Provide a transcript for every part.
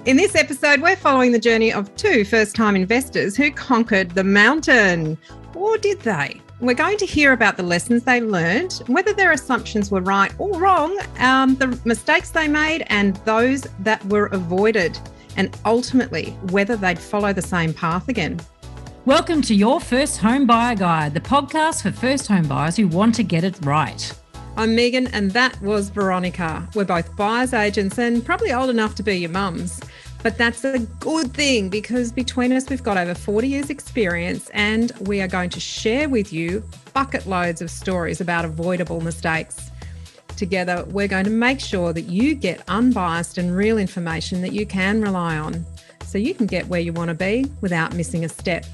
In this episode, we're following the journey of two first-time investors who conquered the mountain. Or did they? We're going to hear about the lessons they learned, whether their assumptions were right or wrong, the mistakes they made and those that were avoided, and ultimately whether they'd follow the same path again. Welcome to Your First Home Buyer Guide, the podcast for first home buyers who want to get it right. I'm Megan and that was Veronica. We're both buyers agents and probably old enough to be your mums. But that's a good thing because between us, we've got over 40 years experience and we are going to share with you bucket loads of stories about avoidable mistakes. Together, we're going to make sure that you get unbiased and real information that you can rely on so you can get where you want to be without missing a step.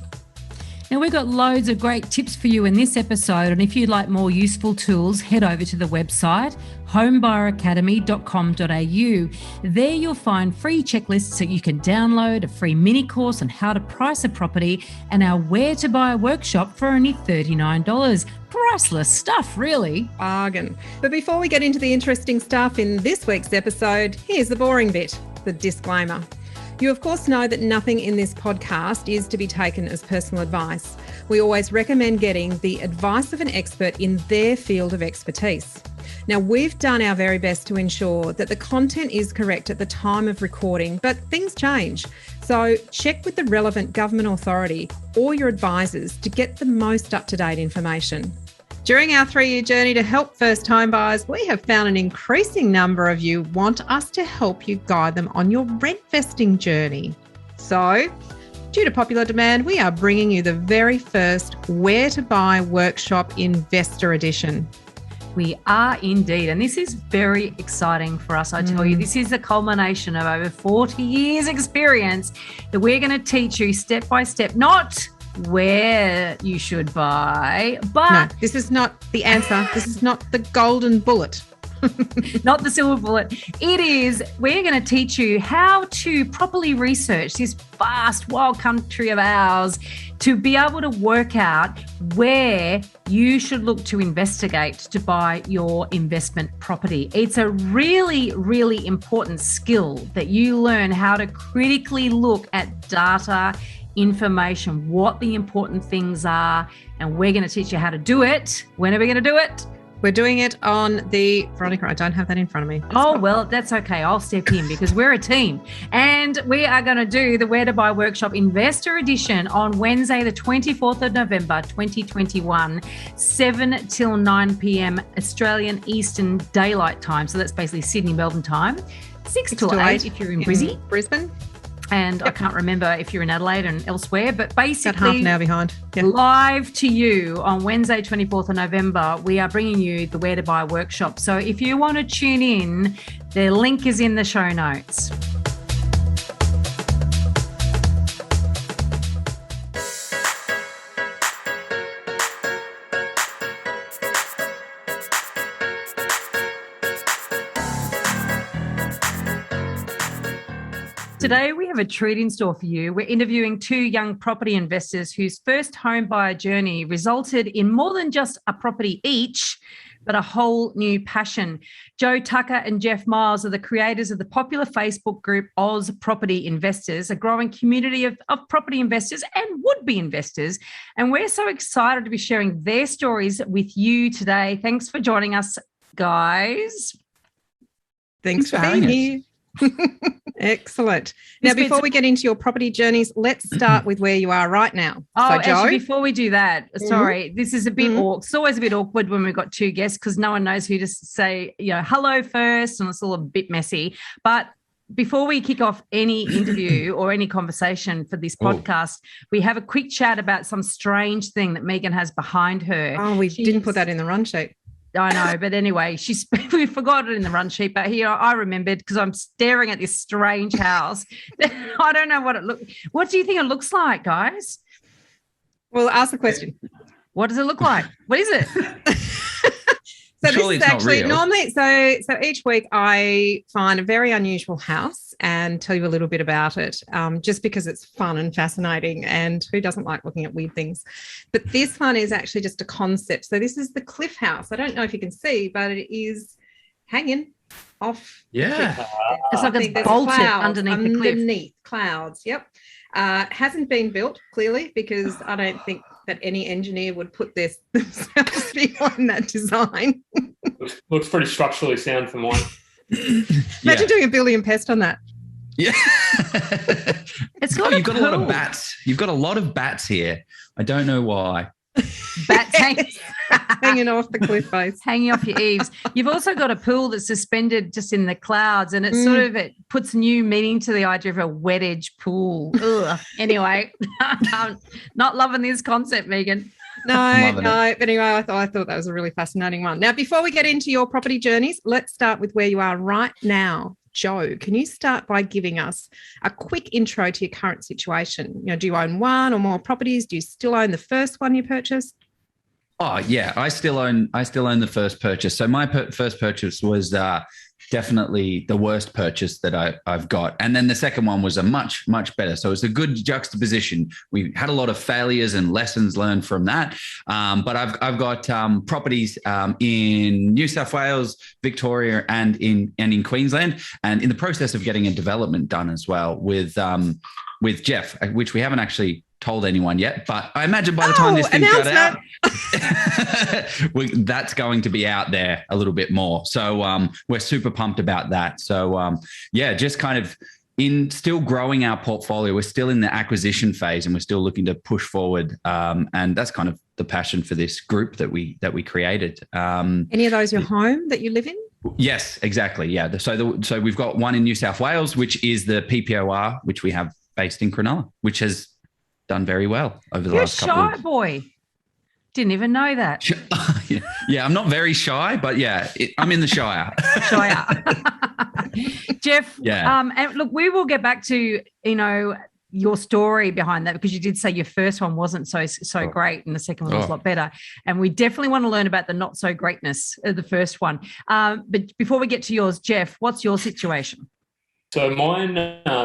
Now, we've got loads of great tips for you in this episode, and if you'd like more useful tools, head over to the website homebuyeracademy.com.au. There you'll find free checklists that you can download, a free mini course on how to price a property, and our Where to Buy workshop for only $39. Priceless stuff, really. Bargain. But before we get into the interesting stuff in this week's episode, here's the boring bit, the disclaimer. You, of course, know that nothing in this podcast is to be taken as personal advice. We always recommend getting the advice of an expert in their field of expertise. Now, we've done our very best to ensure that the content is correct at the time of recording, but things change. So check with the relevant government authority or your advisors to get the most up-to-date information. During our 3-year journey to help first home buyers, we have found an increasing number of you want us to help you guide them on your rent vesting journey. So, due to popular demand, we are bringing you the very first Where to Buy workshop Investor Edition. We are indeed, and this is very exciting for us, I tell you. This is the culmination of over 40 years experience that we're going to teach you step by step, not where you should buy, but no, this is not the answer. This is not the golden bullet. Not the silver bullet. It is, we're going to teach you how to properly research this vast, wild country of ours to be able to work out where you should look to investigate to buy your investment property. It's a really, really important skill that you learn how to critically look at data, information, what the important things are, and we're going to teach you how to do it. When are we going to do it? We're doing it on the, Veronica, I don't have that in front of me. Well, that's okay. I'll step in because we're a team. And we are going to do the Where to Buy workshop Investor Edition on Wednesday, the 24th of November, 2021, 7 till 9 p.m. Australian Eastern Daylight Time. So that's basically Sydney, Melbourne time. 6 till 8 if you're in Brisbane. And yep. I can't remember if you're in Adelaide and elsewhere, but basically about half an hour behind. Yep. Live to you on Wednesday, 24th of November, we are bringing you the Where to Buy workshop. So if you want to tune in, the link is in the show notes. Today, we have a treat in store for you. We're interviewing two young property investors whose first home buyer journey resulted in more than just a property each, but a whole new passion. Joe Tucker and Jeff Miles are the creators of the popular Facebook group AUS Property Investors, a growing community of property investors and would-be investors. And we're so excited to be sharing their stories with you today. Thanks for joining us, guys. Thanks for being here. Excellent. Now, before we get into your property journeys, let's start with where you are right now. Oh, so, Joe, actually, before we do that, sorry, this is a bit awkward. It's always a bit awkward when we've got two guests because no one knows who to say, hello first, and it's all a bit messy. But before we kick off any interview or any conversation for this podcast, we have a quick chat about some strange thing that Megan has behind her. Oh, we didn't put that in the run sheet. I know, but anyway, we forgot it in the run sheet, but here I remembered because I'm staring at this strange house. I don't know what it looks. What do you think it looks like, guys? Well, ask the question. What does it look like? What is it? So surely this is actually normally, so each week I find a very unusual house and tell you a little bit about it, just because it's fun and fascinating, and who doesn't like looking at weird things? But this one is actually just a concept. So this is the Cliff House. I don't know if you can see, but it is hanging off. Yeah. It's like it's bolted underneath the cliff. Underneath clouds, yep. Hasn't been built, clearly, because I don't think that any engineer would put themselves behind that design. Looks pretty structurally sound for mine. Imagine doing a billion pest on that. Yeah. It's got you've got a lot of bats. You've got a lot of bats here. I don't know why. Bats hanging off the cliff face. Hanging off your eaves. You've also got a pool that's suspended just in the clouds, and it's it puts new meaning to the idea of a wet edge pool. Ugh. Anyway, I'm not loving this concept, Megan. No. But anyway, I thought that was a really fascinating one. Now, before we get into your property journeys, let's start with where you are right now. Joe, can you start by giving us a quick intro to your current situation? Do you own one or more properties? Do you still own the first one you purchased? Oh yeah, I still own the first purchase. So my first purchase was definitely the worst purchase that I've got, and then the second one was a much better. So it's a good juxtaposition. We had a lot of failures and lessons learned from that. But I've got properties in New South Wales, Victoria, and in Queensland, and in the process of getting a development done as well with Jef, which we haven't actually told anyone yet, but I imagine by the time this thing got out, that's going to be out there a little bit more. So we're super pumped about that. So just kind of still growing our portfolio. We're still in the acquisition phase, and we're still looking to push forward. And that's kind of the passion for this group that we created. Any of those your home that you live in? Yes, exactly. Yeah. So we've got one in New South Wales, which is the PPOR, which we have based in Cronulla, which has done very well over the last couple of You're a shy boy. Didn't even know that. Yeah, I'm not very shy, but I'm in the Shire. Jef, and look, we will get back to, your story behind that, because you did say your first one wasn't so great and the second one was a lot better. And we definitely want to learn about the not so greatness of the first one. But before we get to yours, Jef, what's your situation? So mine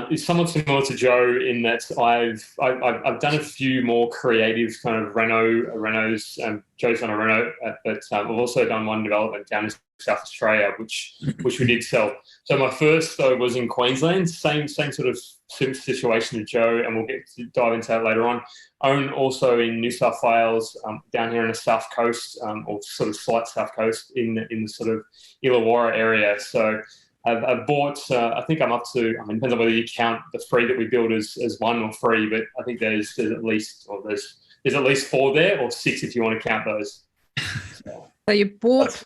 is somewhat similar to Joe in that I've done a few more creative kind of renos. Joe's done a reno, but I've also done one development down in South Australia, which we did sell. So my first though was in Queensland, same sort of situation as Joe, and we'll get to dive into that later on. Own also in New South Wales, down here in the South Coast, or sort of slight South Coast in the sort of Illawarra area. So I've bought, I think I'm up to, depends on whether you count the 3 that we build as 1 or 3, but I think there's at least 4 there, or 6 if you want to count those. So you bought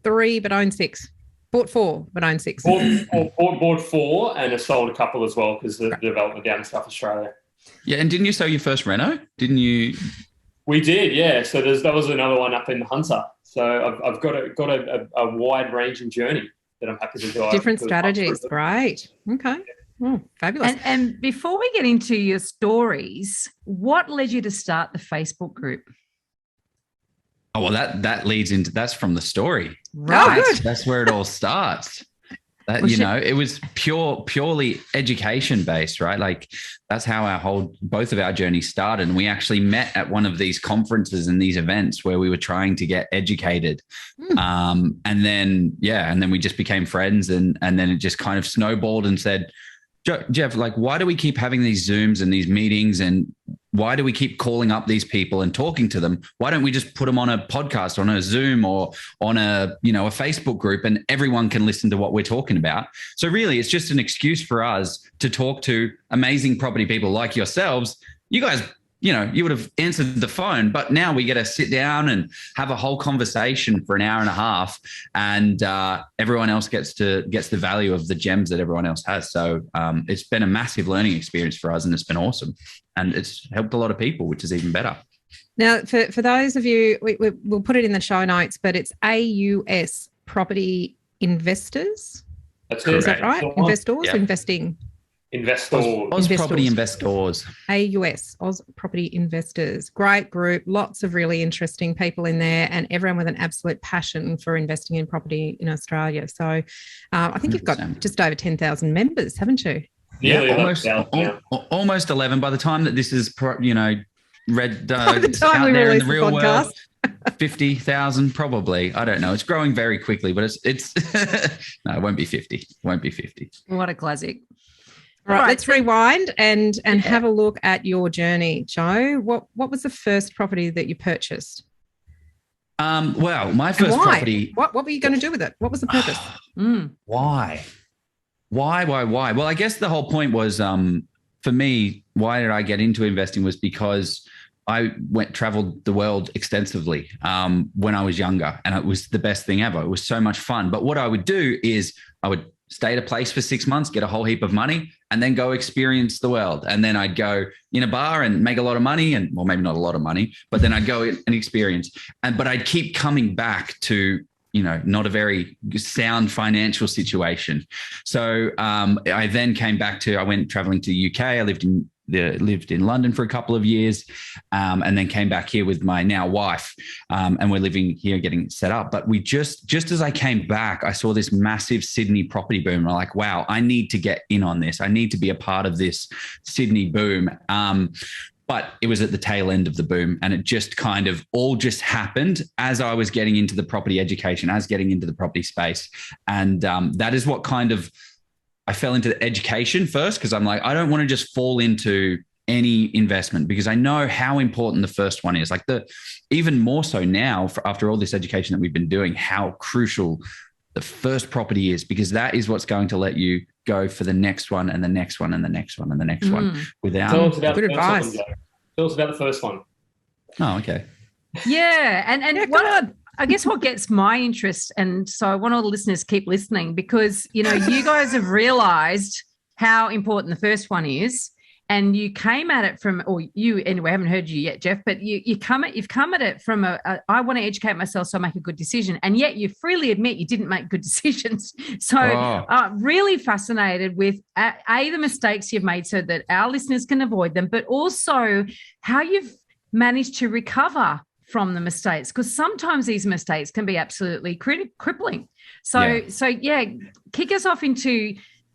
3 but own 6. Bought 4 but own 6. Bought 4 and have sold a couple as well, because the development down in South Australia. Yeah, and didn't you sell your first reno? Didn't you? We did, yeah. So that was another one up in the Hunter. So I've got a wide ranging journey that I'm happy to do. Different strategies, great. Okay, fabulous. And before we get into your stories, what led you to start the Facebook group? Oh, well, that leads into, that's from the story. Right. Oh, good. That's where it all starts. It was purely education based, right? Like that's how both of our journeys started. And we actually met at one of these conferences and these events where we were trying to get educated. And then we just became friends, and then it just kind of snowballed and said, Jef, like, why do we keep having these Zooms and these meetings, and why do we keep calling up these people and talking to them? Why don't we just put them on a podcast, on a Zoom, or on a Facebook group, and everyone can listen to what we're talking about? So really, it's just an excuse for us to talk to amazing property people like yourselves. You guys, you would have answered the phone, but now we get to sit down and have a whole conversation for an hour and a half, and everyone else gets the value of the gems that everyone else has. So it's been a massive learning experience for us, and it's been awesome, and it's helped a lot of people, which is even better. Now, for those of you, we'll put it in the show notes, but it's AUS Property Investors. That's correct. Is that right? Investors, yeah. Investing. Investors. Oz Property Investors. AUS, Oz Property Investors. Great group, lots of really interesting people in there, and everyone with an absolute passion for investing in property in Australia. So I think 100%. You've got just over 10,000 members, haven't you? Yeah, almost 11. By the time that this is, read by the time out we there in release the real podcast. world, 50,000 probably. I don't know. It's growing very quickly, but it's no, it won't be 50. It won't be 50. What a classic. All right, let's rewind and have a look at your journey, Joe. What was the first property that you purchased? Well, my first property. What were you going to do with it? What was the purpose? Why? Well, I guess the whole point was, for me, why did I get into investing was because I traveled the world extensively when I was younger, and it was the best thing ever. It was so much fun. But what I would do is I would stay at a place for 6 months, get a whole heap of money, and then go experience the world. And then I'd go in a bar and make a lot of money, and well, maybe not a lot of money, but then I'd go and experience. But I'd keep coming back to, not a very sound financial situation. So I then came back I went traveling to the UK. I lived in London for a couple of years, and then came back here with my now wife, and we're living here getting it set up. But we just as I came back, I saw this massive Sydney property boom. I'm like, wow, I need to get in on this. I need to be a part of this Sydney boom. But it was at the tail end of the boom, and it just kind of all just happened as I was getting into the property education, as getting into the property space. And that is what kind of, I fell into education first, because I'm like, I don't want to just fall into any investment, because I know how important the first one is. Like even more so now, after all this education that we've been doing, how crucial the first property is, because that is what's going to let you go for the next one and the next one and the next one and the next one. Without good advice. Tell us about the first one. Oh, okay. Yeah, and I guess what gets my interest, and so I want all the listeners to keep listening, because you guys have realised how important the first one is, and you came at it from, or you anyway, I haven't heard you yet, Jef, but you've come at it from I want to educate myself so I make a good decision, and yet you freely admit you didn't make good decisions. So really fascinated with the mistakes you've made so that our listeners can avoid them, but also how you've managed to recover from the mistakes, because sometimes these mistakes can be absolutely crippling. So kick us off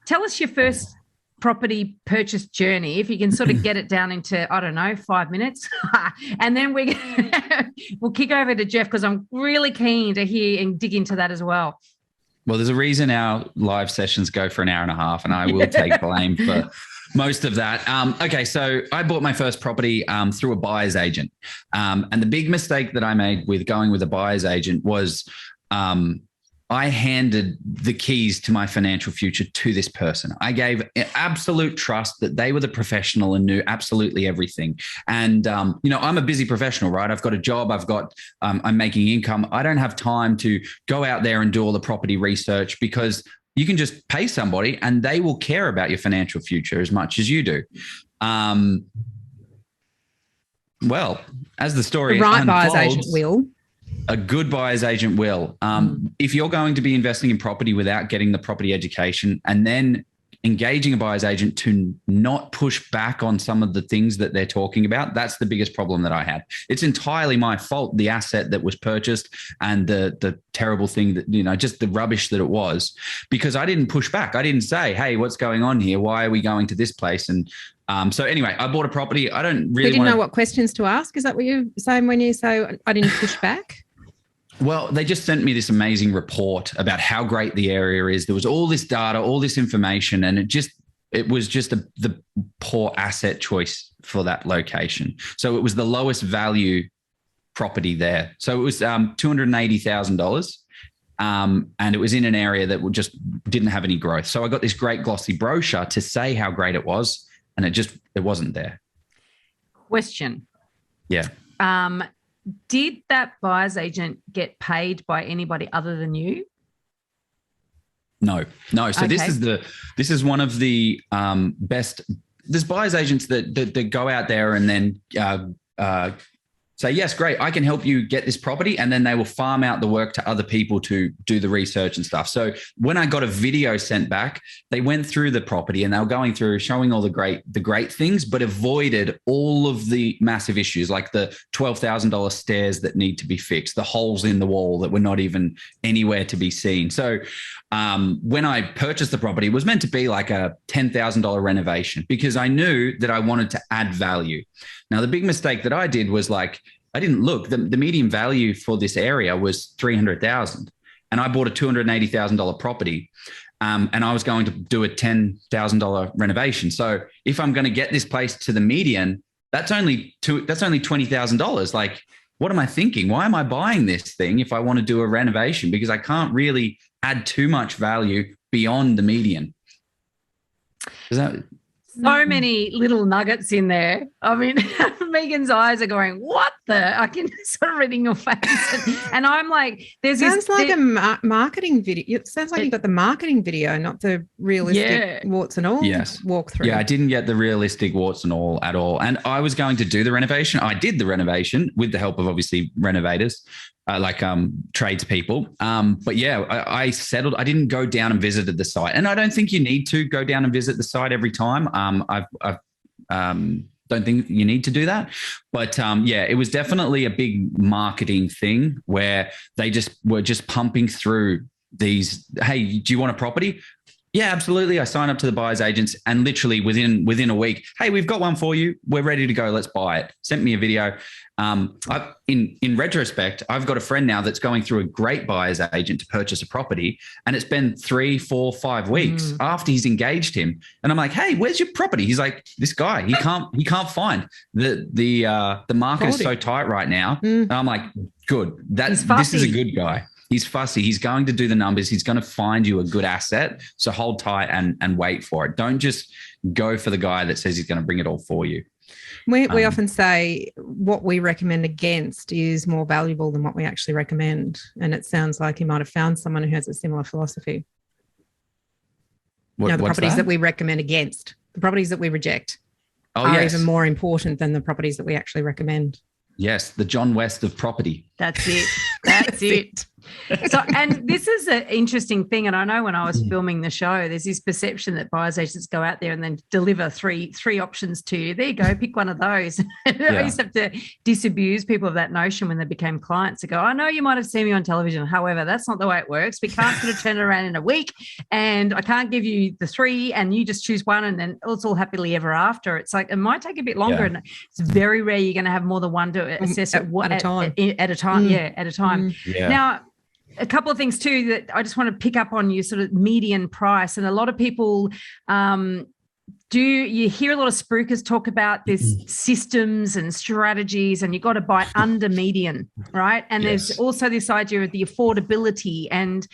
tell us your first property purchase journey, if you can sort of get it down into, I don't know, 5 minutes. And then we'll kick over to Jef, because I'm really keen to hear and dig into that as well. Well, there's a reason our live sessions go for an hour and a half, and I will take blame for most of that. Okay, so I bought my first property through a buyer's agent. And the big mistake that I made with going with a buyer's agent was I handed the keys to my financial future to this person. I gave absolute trust that they were the professional and knew absolutely everything. And, I'm a busy professional, right? I've got a job. I'm making income. I don't have time to go out there and do all the property research, because you can just pay somebody and they will care about your financial future as much as you do. Well, as the story unfolds, buyer's agent will. A good buyer's agent will. If you're going to be investing in property without getting the property education and then engaging a buyer's agent to not push back on some of the things that they're talking about, that's the biggest problem that I had. It's entirely my fault, the asset that was purchased and the terrible thing that, just the rubbish that it was, because I didn't push back. I didn't say, hey, what's going on here? Why are we going to this place? And so anyway, I bought a property. I don't really know what questions to ask. Is that what you're saying when you say I didn't push back? Well, they just sent me this amazing report about how great the area is. There was all this data, all this information, and it was just the poor asset choice for that location. So it was the lowest value property there. So it was $280,000. And it was in an area that just didn't have any growth. So I got this great glossy brochure to say how great it was, and it wasn't there. Question. Yeah. Did that buyer's agent get paid by anybody other than you? No. So okay. This is one of the best. There's buyer's agents that go out there and then say, yes, great, I can help you get this property. And then they will farm out the work to other people to do the research and stuff. So when I got a video sent back, they went through the property and they were going through, showing all the great things, but avoided all of the massive issues, like the $12,000 stairs that need to be fixed, the holes in the wall that were not even anywhere to be seen. So when I purchased the property, it was meant to be like a $10,000 renovation, because I knew that I wanted to add value. Now, the big mistake that I did was I didn't look. The median value for this area was $300,000, and I bought a $280,000 property. And I was going to do a $10,000 renovation. So if I'm going to get this place to the median, that's only $20,000. Like, what am I thinking? Why am I buying this thing if I want to do a renovation? Because I can't really add too much value beyond the median. So many little nuggets in there. I mean, Megan's eyes are going, what the? I can sort of reading your face. And I'm like, sounds like a marketing video. It sounds like you got the marketing video, not the realistic warts and all walkthrough. Yeah, I didn't get the realistic warts and all at all. And I was going to do the renovation. I did the renovation with the help of obviously renovators. Tradespeople. But yeah, I settled. I didn't go down and visited the site, and I don't think you need to go down and visit the site every time. I don't think you need to do that. But it was definitely a big marketing thing where they were just pumping through these. Hey, do you want a property? Yeah, absolutely. I signed up to the buyer's agents, and literally within a week, hey, we've got one for you. We're ready to go. Let's buy it. Sent me a video. In retrospect, I've got a friend now that's going through a great buyer's agent to purchase a property, and it's been 3, 4, 5 weeks after he's engaged him. And I'm like, hey, where's your property? He's like, this guy, he can't find the market is so tight right now. And I'm like, good. This is a good guy. He's fussy. He's going to do the numbers. He's going to find you a good asset. So hold tight and wait for it. Don't just go for the guy that says he's going to bring it all for you. We often say what we recommend against is more valuable than what we actually recommend. And it sounds like you might have found someone who has a similar philosophy. The properties that we recommend against, the properties that we reject are even more important than the properties that we actually recommend. Yes, the John West of property. That's it. That's it. So, and this is an interesting thing. And I know when I was filming the show, there's this perception that buyer's agents go out there and then deliver three options to you. There you go, pick one of those. I used to have to disabuse people of that notion when they became clients to go, I know you might have seen me on television. However, that's not the way it works. We can't sort of turn it around in a week, and I can't give you the 3 and you just choose one and then it's all happily ever after. It's like, it might take a bit longer, and it's very rare you're going to have more than one to assess at a time. At a time. Now, a couple of things too that I just want to pick up on, you sort of median price. And a lot of people you hear a lot of spruikers talk about this systems and strategies, and you've got to buy under median, right? And there's also this idea of the affordability and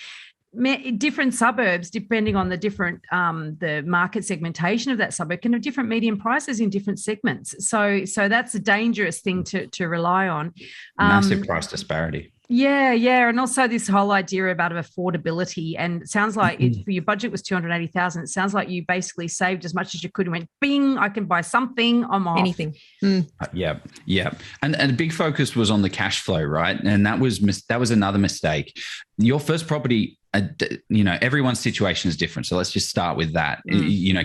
different suburbs, depending on the different the market segmentation of that suburb, can have different median prices in different segments. So that's a dangerous thing to rely on. Massive price disparity. Yeah. And also this whole idea about affordability. And it sounds like if your budget was $280,000, it sounds like you basically saved as much as you could and went, bing, I can buy something, I'm off. Anything. Yeah. And the big focus was on the cash flow, right? And that was another mistake. Your first property, everyone's situation is different. So let's just start with that.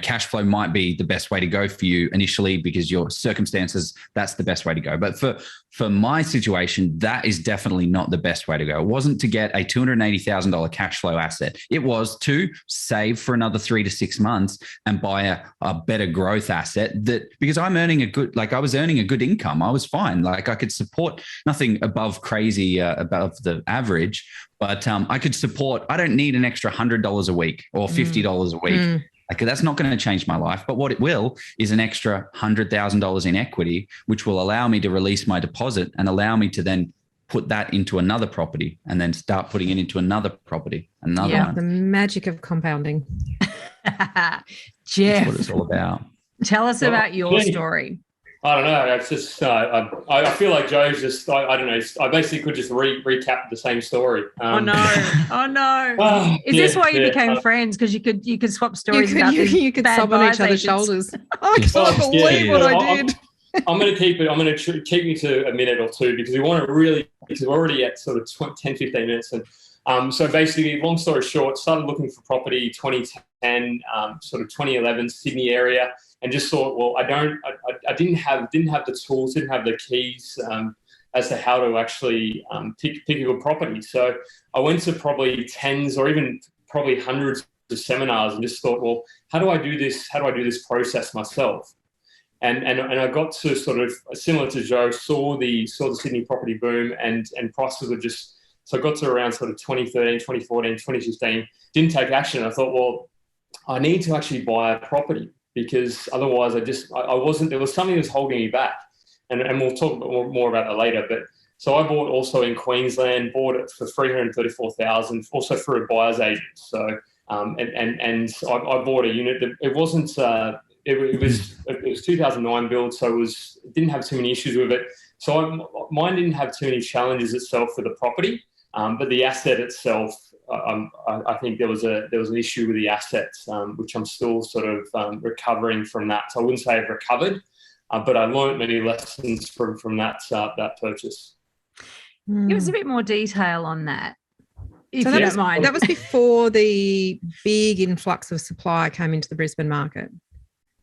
Cash flow might be the best way to go for you initially because your circumstances, that's the best way to go. But for my situation, that is definitely not the best way to go. It wasn't to get a $280,000 cash flow asset. It was to save for another 3 to 6 months and buy a better growth asset because I'm earning I was earning a good income. I was fine. Like I could support nothing above crazy, above the average, but I could support, I don't need an extra $100 a week or $50 a week. Like that's not going to change my life. But what it will is an extra $100,000 in equity, which will allow me to release my deposit and allow me to then put that into another property and then start putting it into another property, another one. The magic of compounding. Jef, that's what it's all about. Tell us about your story. I don't know. It's just I feel like Joe's just I don't know. I basically could just recap the same story. Oh no! Is this why you became friends? Because you could swap stories about this. You could sob on each other's shoulders. I can't believe what I did. I'm going to keep it. I'm going to keep you to a minute or two because because we're already at sort of 10, 15 minutes. And so basically, long story short, started looking for property 2010, sort of 2011 Sydney area. And just thought, well, I didn't have the tools, didn't have the keys as to how to actually pick a good property. So I went to probably tens or even probably hundreds of seminars and just thought, well, how do I do this? How do I do this process myself? And I got to sort of, similar to Joe, saw the Sydney property boom, and prices were just, so I got to around sort of 2013, 2014, 2015, didn't take action. I thought, well, I need to actually buy a property, because otherwise I wasn't, there was something that was holding me back. And we'll talk more about that later. But so I bought also in Queensland, bought it for $334,000, also through a buyer's agent. So, and I bought a unit that it wasn't, it was 2009 build, so it didn't have too many issues with it. So mine didn't have too many challenges itself for the property, but the asset itself, I think there was an issue with the assets, which I'm still sort of recovering from that. So I wouldn't say I've recovered, but I learned many lessons from that purchase. Give us a bit more detail on that, if so you don't mind. That was before the big influx of supply came into the Brisbane market.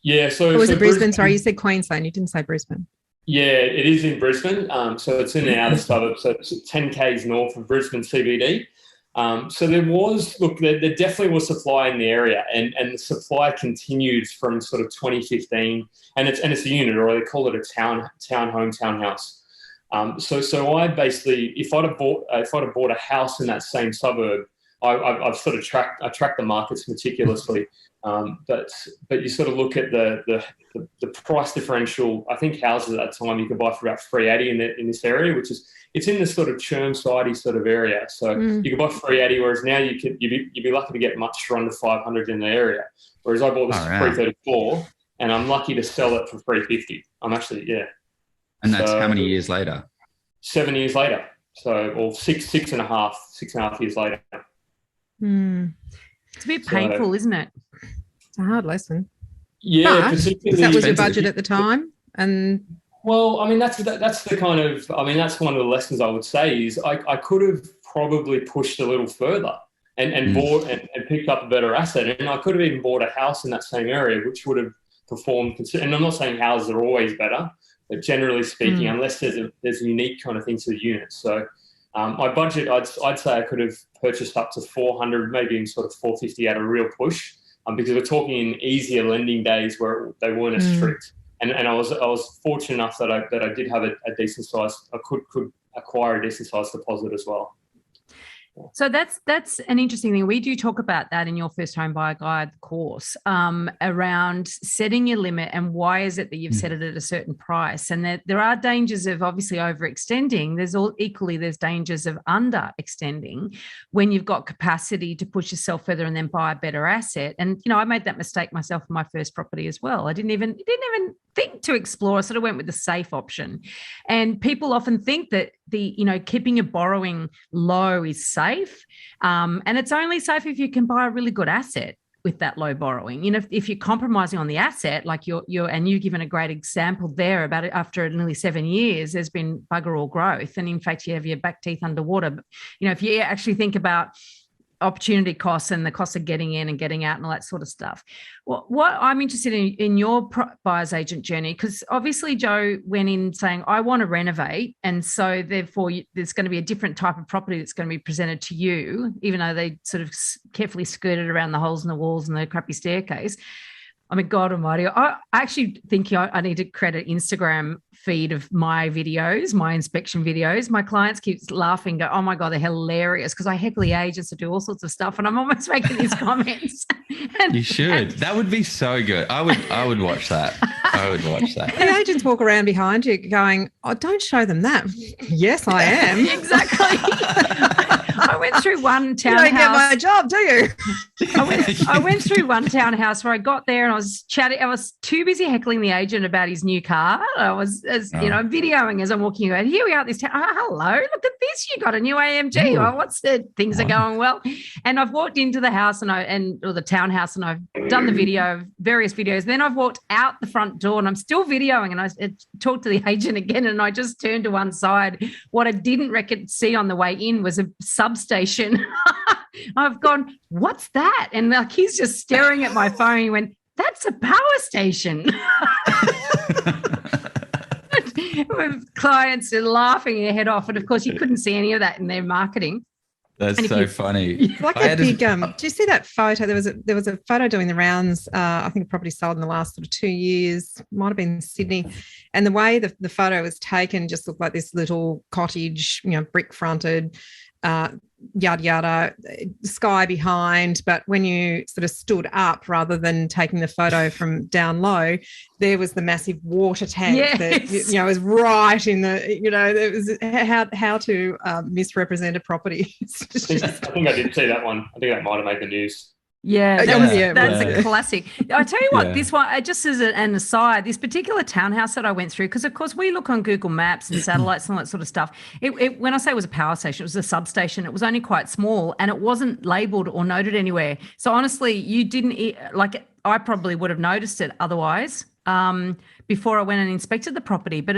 Yeah. So or was it Brisbane? Sorry, you said Queensland. You didn't say Brisbane. Yeah, it is in Brisbane. So it's in the outer suburbs. So it's 10 k's north of Brisbane CBD. So there definitely was supply in the area, and the supply continued from sort of 2015, and it's a unit, or they call it a townhouse. So I basically, if I'd have bought a house in that same suburb, I've sort of tracked the markets meticulously. But you sort of look at the price differential. I think houses at that time you could buy for about $380 in this area, which is, it's in this sort of Chermsidey sort of area. So you could buy $380, whereas now you'd be lucky to get much for under $500 in the area. Whereas I bought this for $334, and I'm lucky to sell it for $350. I'm actually, yeah. And that's how many years later? 7 years later. So, or six and a half years later. It's a bit painful, isn't it? It's a hard lesson. Yeah, but that was your budget at the time, and well, I mean that's the kind of, I mean that's one of the lessons I would say is I could have probably pushed a little further and bought and picked up a better asset, and I could have even bought a house in that same area, which would have performed. And I'm not saying houses are always better, but generally speaking, unless there's a unique kind of thing to the unit. So my budget, I'd say I could have purchased up to 400, maybe even sort of 450 at a real push. Because we're talking in easier lending days where they weren't as strict, and I was fortunate enough that I did have a decent size. I could acquire a decent size deposit as well. So that's an interesting thing. We do talk about that in your First Home Buyer Guide course, around setting your limit and why is it that you've set it at a certain price. And there are dangers of obviously overextending. There's dangers of underextending when you've got capacity to push yourself further and then buy a better asset. And I made that mistake myself in my first property as well. I didn't even think to explore. I sort of went with the safe option. And people often think that keeping your borrowing low is safe. And it's only safe if you can buy a really good asset with that low borrowing. If you're compromising on the asset, like and you've given a great example there about it, after nearly 7 years, there's been bugger all growth. And in fact, you have your back teeth underwater. But, if you actually think about opportunity costs and the cost of getting in and getting out and all that sort of stuff. What I'm interested in your buyer's agent journey, because obviously Joe went in saying, I want to renovate, and so therefore there's going to be a different type of property that's going to be presented to you, even though they sort of carefully skirted around the holes in the walls and the crappy staircase. I mean, God almighty, I actually think I need to create an Instagram feed of my videos, my inspection videos. My clients keep laughing, go, oh my God, they're hilarious, because I heckle the agents to do all sorts of stuff, and I'm almost making these comments. You should. That would be so good. I would watch that. I would watch that. The agents walk around behind you going, oh, don't show them that. Yes, I am. Exactly. I went through one townhouse. You don't get my job, do you? I went through one townhouse where I got there and I was chatting. I was too busy heckling the agent about his new car. I was, videoing as I'm walking around. Here we are at this town. Oh, hello, look at this. You got a new AMG. Oh, what's the things are going well? And I've walked into the house or the townhouse, and I've done the video, various videos. Then I've walked out the front door and I'm still videoing, and I talked to the agent again, and I just turned to one side. What I didn't see on the way in was a substation. I've gone, what's that? And he's just staring at my phone. He went, that's a power station. With clients are laughing their head off. And of course, you couldn't see any of that in their marketing. That's so funny. Like a big. Do you see that photo? There was a photo doing the rounds. I think a property sold in the last sort of 2 years. Might have been Sydney, and the way the photo was taken just looked like this little cottage, brick fronted, yada yada, sky behind. But when you sort of stood up rather than taking the photo from down low, there was the massive water tank that was right in the. It was how to misrepresent a property. I think I did see that one. I think that might have made the news. Yeah, that's a classic. I tell you what, this one, just as an aside, this particular townhouse that I went through, because of course we look on Google Maps and satellites and all that sort of stuff. When I say it was a power station, it was a substation. It was only quite small and it wasn't labelled or noted anywhere. So honestly, you didn't, I probably would have noticed it otherwise. Before I went and inspected the property, but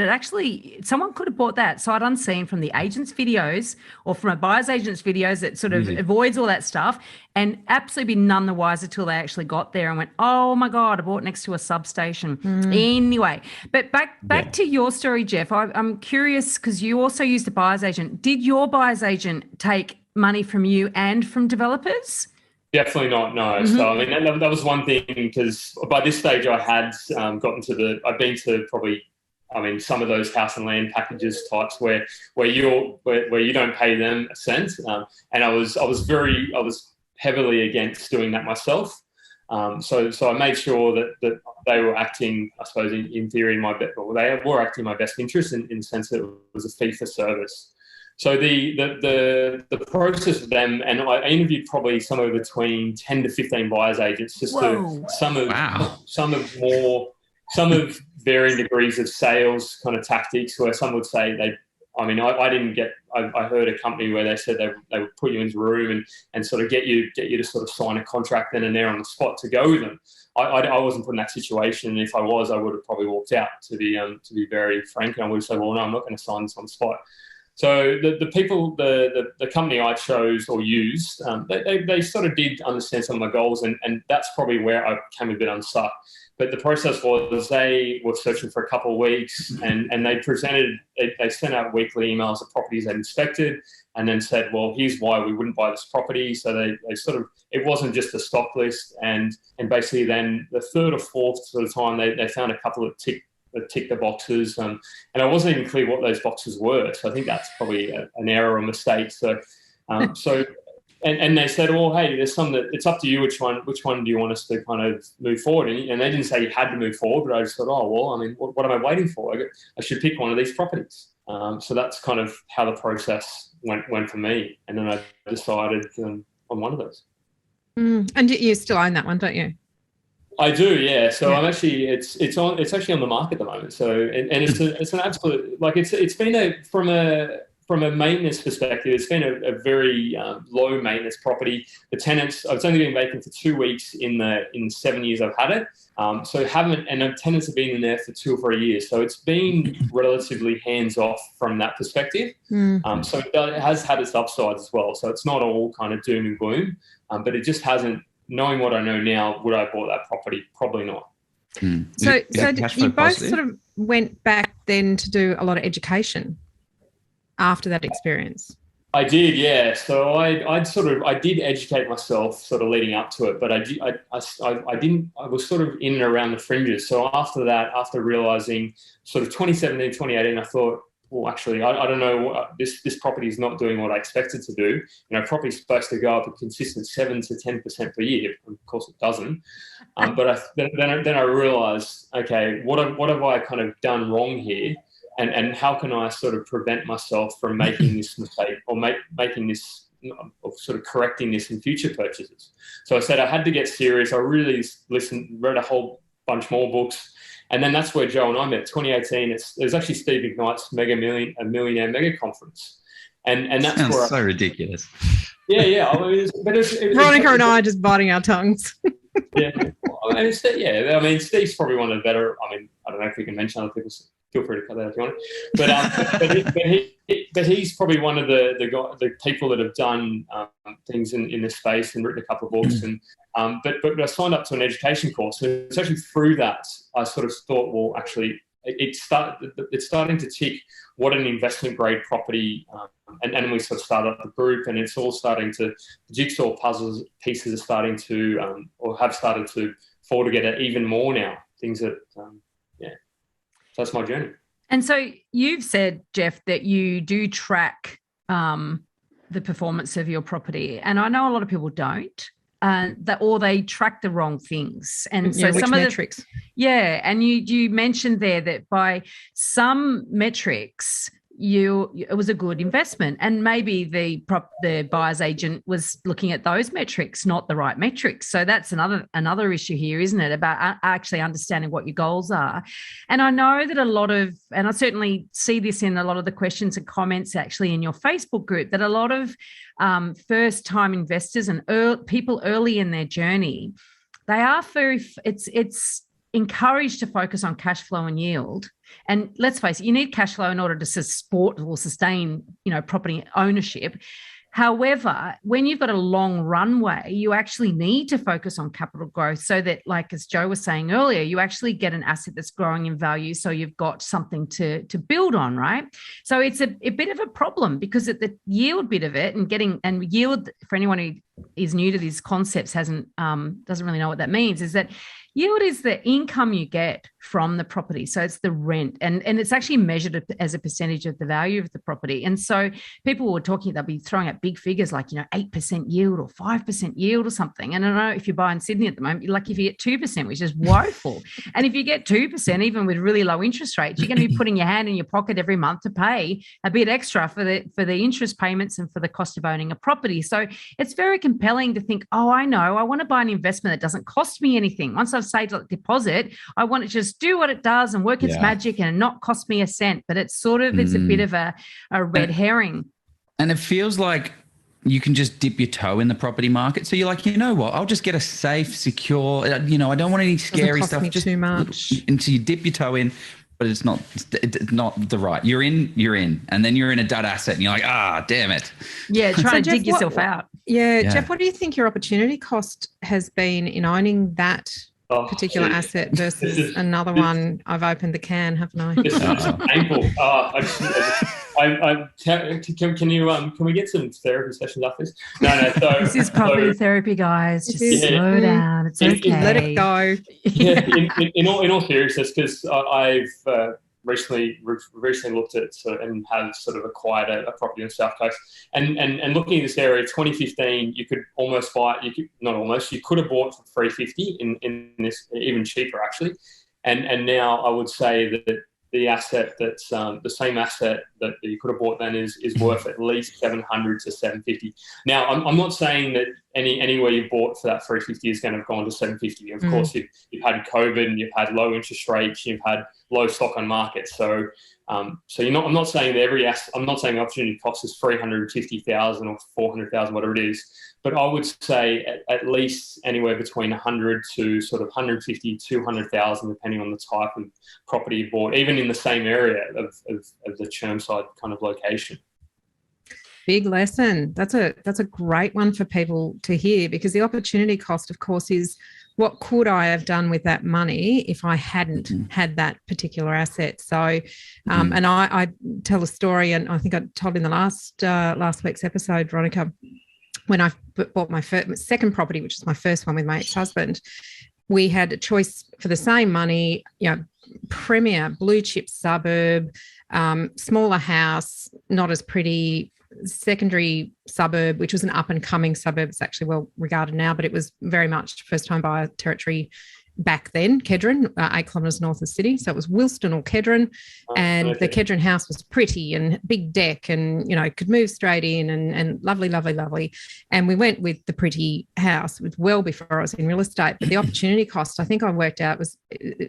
someone could have bought that sight unseen from the agent's videos or from a buyer's agent's videos that sort of avoids all that stuff and absolutely be none the wiser till they actually got there and went, oh my God, I bought next to a substation. Anyway, but back to your story, Jef. I'm curious because you also used a buyer's agent. Did your buyer's agent take money from you and from developers? Definitely not, no. So, I mean, that was one thing because by this stage I had I've been to probably, some of those house and land packages types where you don't pay them a cent. And I was heavily against doing that myself. So I made sure that they were acting, I suppose, in theory, they were acting in my best interest in the sense that it was a fee for service. So the process of them, and I interviewed probably somewhere between 10 to 15 buyers agents, just to some of varying degrees of sales kind of tactics, where some would say I heard a company where they said they would put you into a room and sort of get you to sort of sign a contract then and there on the spot to go with them. I wasn't put in that situation, and if I was, I would have probably walked out. To be very frank, and I would have said, well, no, I'm not going to sign this on the spot. So the people, the company I chose or used, they sort of did understand some of my goals, and that's probably where I came a bit unstuck. But the process was they were searching for a couple of weeks, and they sent out weekly emails of properties they'd inspected, and then said, well, here's why we wouldn't buy this property. So they sort of, it wasn't just a stock list, and basically then the third or fourth sort of time they found a couple of tick the boxes, and I wasn't even clear what those boxes were. So I think that's probably an error or mistake. So, and they said, well, hey, there's some that it's up to you. Which one do you want us to kind of move forward? And they didn't say you had to move forward, but I just thought, oh, well, I mean, what am I waiting for? I should pick one of these properties. So that's kind of how the process went for me. And then I decided on one of those. And you still own that one, don't you? I do, yeah. So I'm actually, it's actually on the market at the moment. So and it's an absolute, like it's been from a maintenance perspective, it's been a very low maintenance property. The tenants, it's only been vacant for 2 weeks in 7 years I've had it. And the tenants have been in there for 2 or 3 years. So it's been relatively hands off from that perspective. So it has had its upsides as well. So it's not all kind of doom and gloom, but it just hasn't. Knowing what I know now, would I have bought that property? Probably not. So you both sort of went back then to do a lot of education after that experience. I did, yeah. So I did educate myself sort of leading up to it, but I didn't. I was sort of in and around the fringes. So after that, after realizing sort of 2017, 2018, I thought, well, actually, I don't know. This property is not doing what I expected to do. Property is supposed to go up a consistent 7 to 10% per year. Of course, it doesn't. But then I realised, okay, what have I kind of done wrong here, and how can I sort of prevent myself from making this mistake or making this, or sort of correcting this in future purchases? So I said I had to get serious. I really read a whole bunch more books. And then that's where Joe and I met. 2018. It was actually Steve McKnight's Millionaire Mega Conference, and that's sounds where so ridiculous. Yeah. I mean, Veronica and I are just biting our tongues. Yeah. I mean, Steve's probably one of the better. I mean, I don't know if we can mention other people. Feel free to cut that if you want. But he's probably one of the people that have done things in this space and written a couple of books. And but I signed up to an education course. And it's actually through that I sort of thought, well, actually, it's starting to tick what an investment grade property and we sort of started up the group, and it's all starting to, the jigsaw puzzles pieces are starting to, or have started to fall together even more now. Things that, so that's my journey. And so you've said, Jef, that you do track the performance of your property, and I know a lot of people don't. Or they track the wrong things, and so which some of metrics? And you mentioned there that by some metrics, it was a good investment, and maybe the buyer's agent was looking at those metrics, not the right metrics. So that's another issue here, isn't it? About actually understanding what your goals are. And I know that and I certainly see this in a lot of the questions and comments actually in your Facebook group, that a lot of first-time investors and people early in their journey, they are it's encouraged to focus on cash flow and yield. And let's face it, you need cash flow in order to support or sustain, property ownership. However, when you've got a long runway, you actually need to focus on capital growth so that, like as Joe was saying earlier, you actually get an asset that's growing in value, so you've got something to build on, right? So it's a bit of a problem, because at the yield bit of it, and yield, for anyone who is new to these concepts, doesn't really know what that means, is that yield is the income you get from the property. So it's the rent, and it's actually measured as a percentage of the value of the property. And so people were talking, they'll be throwing out big figures like, 8% yield or 5% yield or something. And I don't know if you buy in Sydney at the moment, like if you get 2%, which is woeful. And if you get 2%, even with really low interest rates, you're going to be putting your hand in your pocket every month to pay a bit extra for the interest payments and for the cost of owning a property. So it's very compelling to think, I want to buy an investment that doesn't cost me anything. Once I've saved a deposit, I want to just do what it does and work its magic and not cost me a cent. But it's it's a bit of a red herring. And it feels like you can just dip your toe in the property market. So you're like, you know what? I'll just get a safe, secure, I don't want any scary stuff. Me too much. And so you dip your toe in, but it's not the right. You're in, and then you're in a dud asset, and you're like, damn it. Yeah, trying to dig yourself out. Yeah, Jef, what do you think your opportunity cost has been in owning that particular asset versus another one? I've opened the can, haven't I? It's painful. Can we get some therapy sessions after this? No. So this is property therapy, guys. Just slow down. It's okay. Let it go. Yeah, in all seriousness, because I've recently looked at and have sort of acquired a property on the South Coast, and looking at this area, 2015, you could almost buy. You could have bought for $350 in this, even cheaper actually, and now I would say that the asset that's the same asset that you could have bought then is worth at least $700 to $750. Now, I'm not saying that anywhere you bought for that $350 is going to have gone to $750. Of course, you've had COVID and you've had low interest rates, you've had low stock on market. So I'm not saying that I'm not saying the opportunity cost is $350,000 or $400,000, whatever it is. But I would say at least anywhere between $100,000 to sort of $150,000, $200,000, depending on the type of property you bought, even in the same area of the Chermside kind of location. Big lesson. That's a great one for people to hear, because the opportunity cost, of course, is what could I have done with that money if I hadn't had that particular asset. So, and I tell a story, and I think I told in the last week's episode, Veronica, when I bought my second property, which was my first one with my ex-husband, we had a choice for the same money, premier blue chip suburb, smaller house, not as pretty, secondary suburb, which was an up and coming suburb. It's actually well regarded now, but it was very much first time buyer territory back then. Kedron, 8 kilometres north of the city. So it was Wilston or Kedron, and the Kedron house was pretty and big deck, and could move straight in, and lovely. And we went with the pretty house. It was well before I was in real estate, but the opportunity cost, I think I worked out, was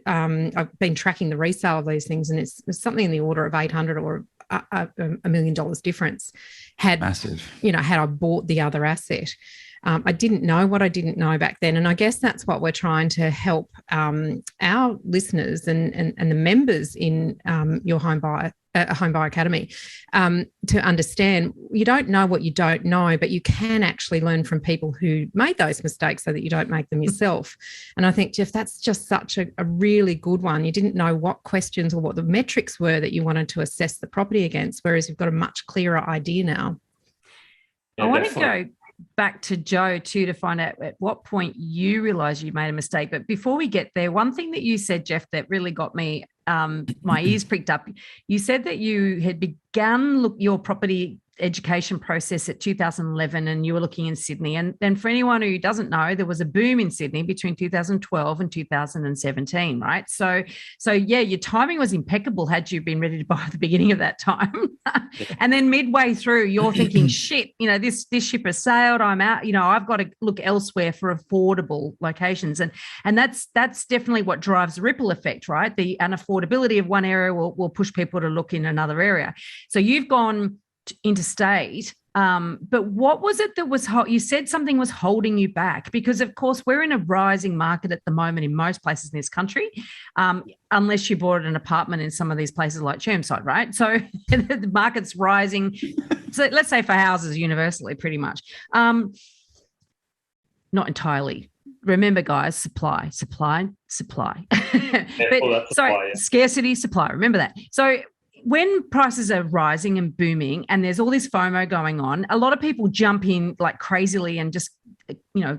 I've been tracking the resale of these things, and it's something in the order of $800,000 or $1 million difference. Massive. Had I bought the other asset. I didn't know what I didn't know back then. And I guess that's what we're trying to help our listeners and the members in Your Home Buyer a home buyer academy, to understand you don't know what you don't know, but you can actually learn from people who made those mistakes so that you don't make them yourself. And I think, Jef, that's just such a really good one. You didn't know what questions or what the metrics were that you wanted to assess the property against, whereas you've got a much clearer idea now. Yeah, I want to go back to Joe too to find out at what point you realised you made a mistake. But before we get there, one thing that you said, Jef, that really got me, my ears pricked up. You said that you had begun your property education process at 2011 and you were looking in Sydney. And then for anyone who doesn't know, there was a boom in Sydney between 2012 and 2017, right? So yeah, your timing was impeccable had you been ready to buy at the beginning of that time. And then midway through, you're thinking, shit, this ship has sailed, I'm out, I've got to look elsewhere for affordable locations. And that's definitely what drives the ripple effect, right? The unaffordability of one area will push people to look in another area. So you've gone interstate, but what was it that was you said something was holding you back? Because of course we're in a rising market at the moment in most places in this country, unless you bought an apartment in some of these places like Chermside, right? So the market's rising. So let's say for houses universally, pretty much. Not entirely. Remember, guys, supply. Scarcity, supply. Remember that. So when prices are rising and booming and there's all this FOMO going on, a lot of people jump in like crazily and just,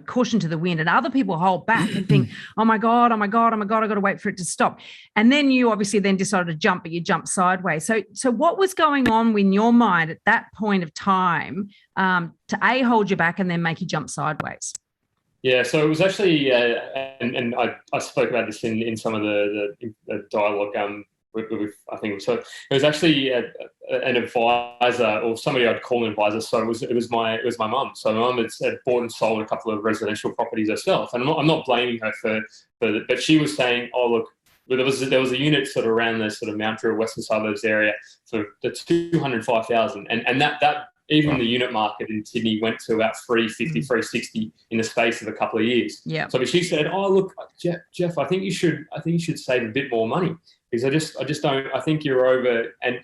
caution to the wind, and other people hold back and think, oh my God, I've got to wait for it to stop. And then you obviously then decided to jump, but you jumped sideways. So what was going on in your mind at that point of time to A, hold you back and then make you jump sideways? Yeah, so it was actually, and I spoke about this in some of the dialogue I think so. It was actually an advisor or somebody I'd call an advisor. So it was my mum. So my mum had bought and sold a couple of residential properties herself, and I'm not blaming her for but she was saying, oh look, there was a unit sort of around the sort of Mount Druitt Western Suburbs area for the 205,000, and that even the unit market in Sydney went to about 350, 360 in the space of a couple of years. Yeah. So she said, oh look, Jef, I think you should save a bit more money. Because I just don't. I think you're over, and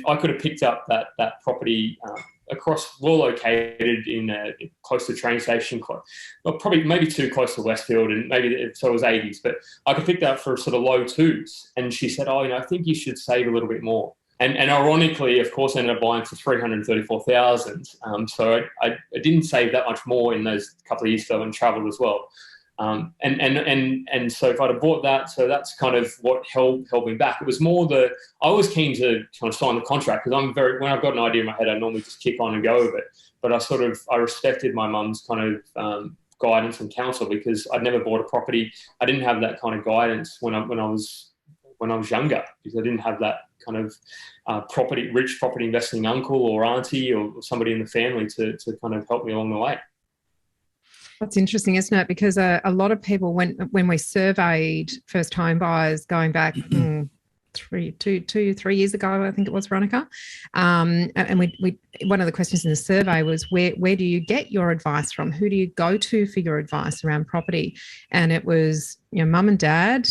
I could have picked up that property well located in close to the train station, probably maybe too close to Westfield, and so it was 80s. But I could pick that up for sort of low twos. And she said, oh, I think you should save a little bit more. And ironically, of course, I ended up buying for 334,000. So I didn't save that much more in those couple of years though, and travelled as well. And so if I'd have bought that, so that's kind of what held me back. It was more I was keen to kind of sign the contract because when I've got an idea in my head, I normally just kick on and go with it. But I respected my mum's kind of guidance and counsel because I'd never bought a property. I didn't have that kind of guidance when I was younger because I didn't have that kind of rich property investing uncle or auntie or somebody in the family to kind of help me along the way. That's interesting, isn't it? Because a lot of people, when we surveyed first home buyers going back 3 years ago, I think it was, Veronica, and we one of the questions in the survey was where do you get your advice from? Who do you go to for your advice around property? And it was mum and dad,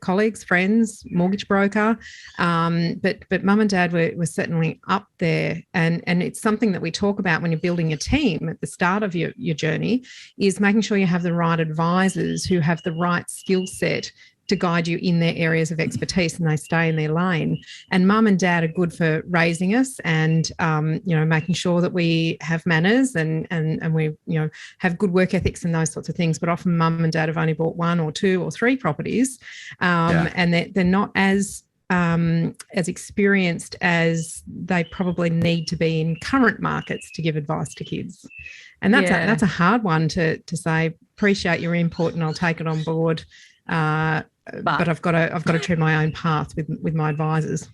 colleagues, friends, mortgage broker, but mum and dad were certainly up there, and it's something that we talk about when you're building a team at the start of your journey, is making sure you have the right advisors who have the right skill set to guide you in their areas of expertise and they stay in their lane. And mum and dad are good for raising us and, making sure that we have manners and we, have good work ethics and those sorts of things. But often mum and dad have only bought 1 or 2 or 3 properties and they're not as experienced as they probably need to be in current markets to give advice to kids. And that's a hard one to say, appreciate your input and I'll take it on board. But I've got to tread my own path with my advisors.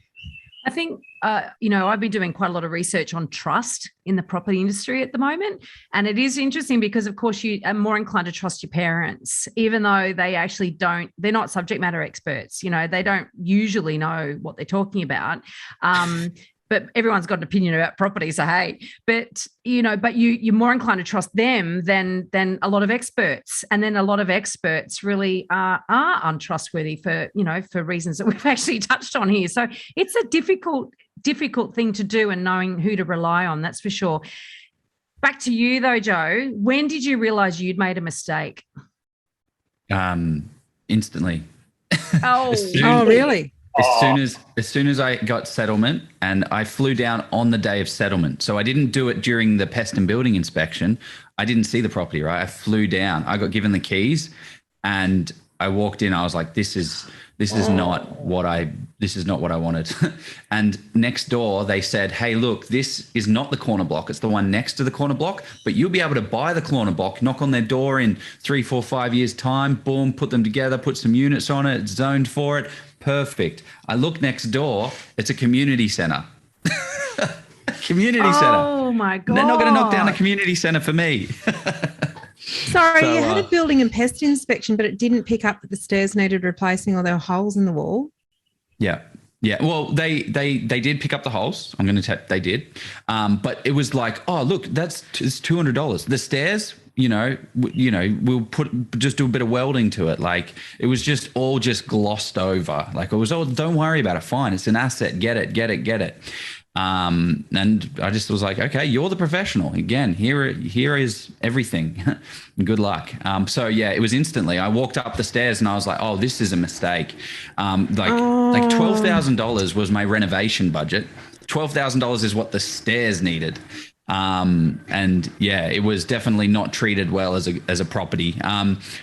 I think, I've been doing quite a lot of research on trust in the property industry at the moment. And it is interesting because, of course, you are more inclined to trust your parents, even though they actually they're not subject matter experts. They don't usually know what they're talking about. but everyone's got an opinion about property. So, hey, but you're more inclined to trust them than a lot of experts. And then a lot of experts really are untrustworthy for reasons that we've actually touched on here. So it's a difficult thing to do, and knowing who to rely on, that's for sure. Back to you though, Joe. When did you realize you'd made a mistake? Instantly. Oh, really? As soon as I got settlement, and I flew down on the day of settlement. So I didn't do it during the pest and building inspection. I didn't see the property, right? I flew down. I got given the keys, and I walked in. I was like, this is not what I wanted. And next door, they said, hey, look, this is not the corner block. It's the one next to the corner block, but you'll be able to buy the corner block, knock on their door in 3, 4, 5 years time, boom, put them together, put some units on it, zoned for it. Perfect. I look next door. It's a community center. Community center. Oh my God. They're not going to knock down a community center for me. Sorry, you had a building and pest inspection, but it didn't pick up that the stairs needed replacing or there were holes in the wall. Yeah. Well, they did pick up the holes. I'm going to they did. But it was like, oh, look, it's $200. The stairs, we'll just do a bit of welding to it. Like, it was just all glossed over. Like, it was, oh, don't worry about it. Fine. It's an asset. Get it. And I just was like, okay, you're the professional. Again, here is everything. Good luck. So yeah, it was instantly. I walked up the stairs and I was like, oh, this is a mistake. Like $12,000 was my renovation budget. $12,000 is what the stairs needed. And yeah, it was definitely not treated well as a property.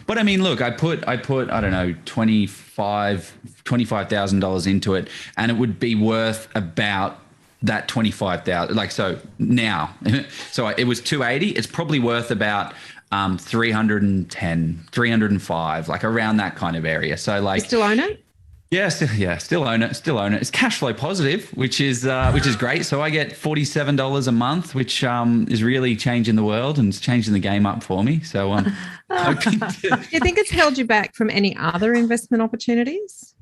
But I mean, look, I put, I don't know, $25,000 into it, and it would be worth about that 25,000. Like, so now, so it was 280. It's probably worth about 310, 305, like around that kind of area. So like, you still own it? Yeah, still own it. It's cash flow positive, which is great. So I get $47 a month, which is really changing the world and it's changing the game up for me. So hoping to... Do you think it's held you back from any other investment opportunities?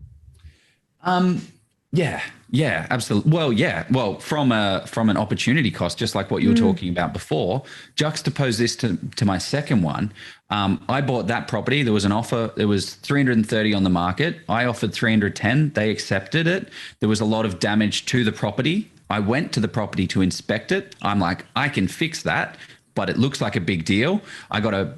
Yeah, absolutely. Well, from an opportunity cost, just like what you were talking about before, juxtapose this to my second one. I bought that property. There was an offer. There was 330 on the market. I offered 310. They accepted it. There was a lot of damage to the property. I went to the property to inspect it. I'm like, I can fix that, but it looks like a big deal. I got an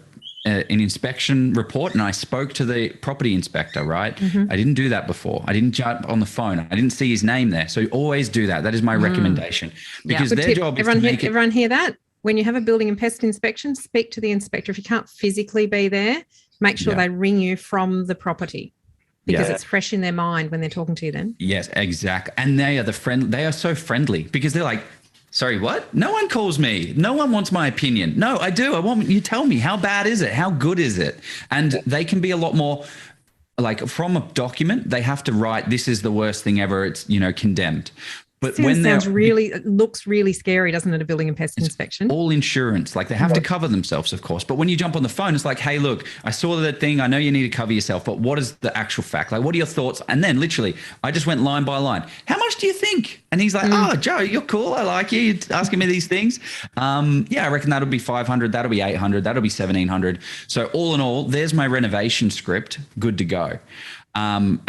inspection report and I spoke to the property inspector, right? I didn't do that before. I didn't jump on the phone. I didn't see his name there. So always do that. That is my recommendation, because their job is to make it. Everyone hear that? When you have a building and pest inspection, speak to the inspector. If you can't physically be there, make sure they ring you from the property, because it's fresh in their mind when they're talking to you then. Yes, exactly. And they are so friendly, because they're like, sorry, what? No one calls me. No one wants my opinion. No, I do. I want you to tell me, how bad is it? How good is it? And they can be a lot more like, from a document, they have to write, this is the worst thing ever. It's, condemned. But it looks really scary, doesn't it? A building and pest inspection. All insurance, like they have to cover themselves, of course. But when you jump on the phone, it's like, hey, look, I saw that thing. I know you need to cover yourself, but what is the actual fact? Like, what are your thoughts? And then literally, I just went line by line. How much do you think? And he's like, oh, Joe, you're cool. I like you. You're asking me these things. I reckon that'll be 500. That'll be 800. That'll be 1,700. So all in all, there's my renovation script. Good to go. So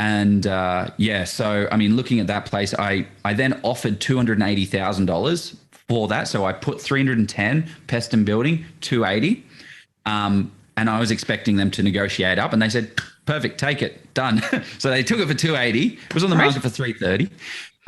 I mean, looking at that place, I then offered $280,000 for that. So I put 310, pest and building, 280. And I was expecting them to negotiate up, and they said, perfect, take it, done. So they took it for 280. It was on the market for 330.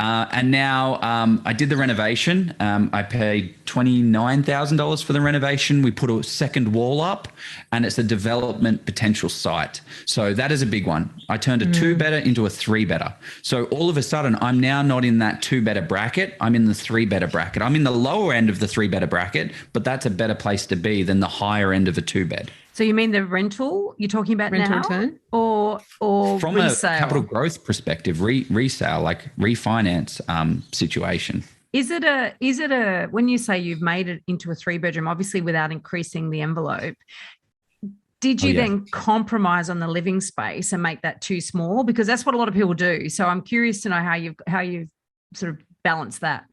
And now I did the renovation. I paid $29,000 for the renovation. We put a second wall up, and it's a development potential site. So that is a big one. I turned a 2-bedder into a 3-bedder. So all of a sudden, I'm now not in that 2-bedder bracket. I'm in the 3-bedder bracket. I'm in the lower end of the 3-bedder bracket, but that's a better place to be than the higher end of a 2-bed. So you mean the rental you're talking about rental now? Return? Or from resale? A capital growth perspective, resale, like refinance situation. Is it a when you say you've made it into a 3-bedroom, obviously without increasing the envelope, did you then compromise on the living space and make that too small? Because that's what a lot of people do. So I'm curious to know how you've sort of balanced that.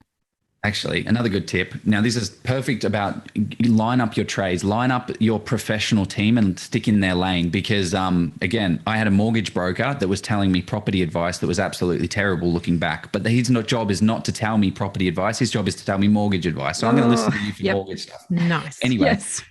Actually, another good tip. Now, this is perfect about line up your trades, line up your professional team and stick in their lane because, again, I had a mortgage broker that was telling me property advice that was absolutely terrible looking back. But his job is not to tell me property advice. His job is to tell me mortgage advice. So I'm going to listen to you for mortgage stuff. Nice. Anyway, yes.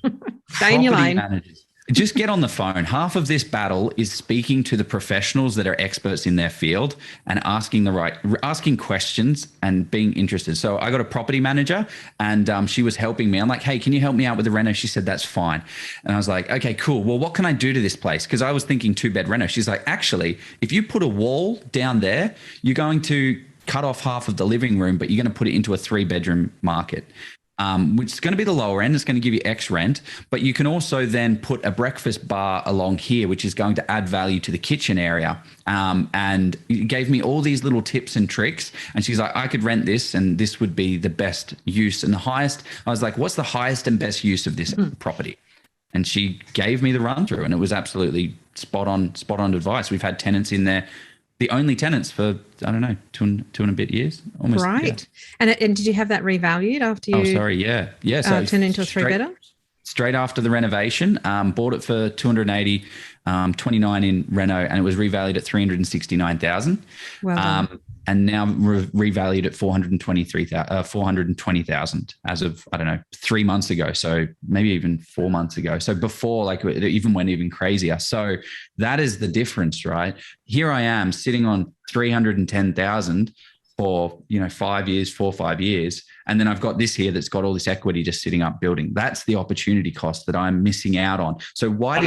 Stay in your lane. Managers. Just get on the phone. Half of this battle is speaking to the professionals that are experts in their field and asking questions and being interested. So I got a property manager and she was helping me. I'm like, hey, can you help me out with the reno? She said, that's fine. And I was like, okay, cool. Well, what can I do to this place? Because I was thinking 2-bed reno. She's like, actually, if you put a wall down there, you're going to cut off half of the living room, but you're going to put it into a 3-bedroom market. Which is going to be the lower end. It's going to give you X rent, but you can also then put a breakfast bar along here, which is going to add value to the kitchen area. And it gave me all these little tips and tricks. And she's like, I could rent this and this would be the best use and the highest. I was like, what's the highest and best use of this property? And she gave me the run through and it was absolutely spot on advice. We've had tenants in there. The only tenants for, I don't know, two and a bit years. Almost. Right. Yeah. And did you have that revalued after you So turned into a 3-bedder? Straight after the renovation, bought it for 280, 29 in reno, and it was revalued at 369,000. Well done. And now revalued at 420,000 as of, I don't know, 3 months ago. So maybe even 4 months ago. So before, like, it even went even crazier. So that is the difference, right? Here I am sitting on 310,000 for, 5 years, 4 or 5 years. And then I've got this here that's got all this equity just sitting up building. That's the opportunity cost that I'm missing out on. So why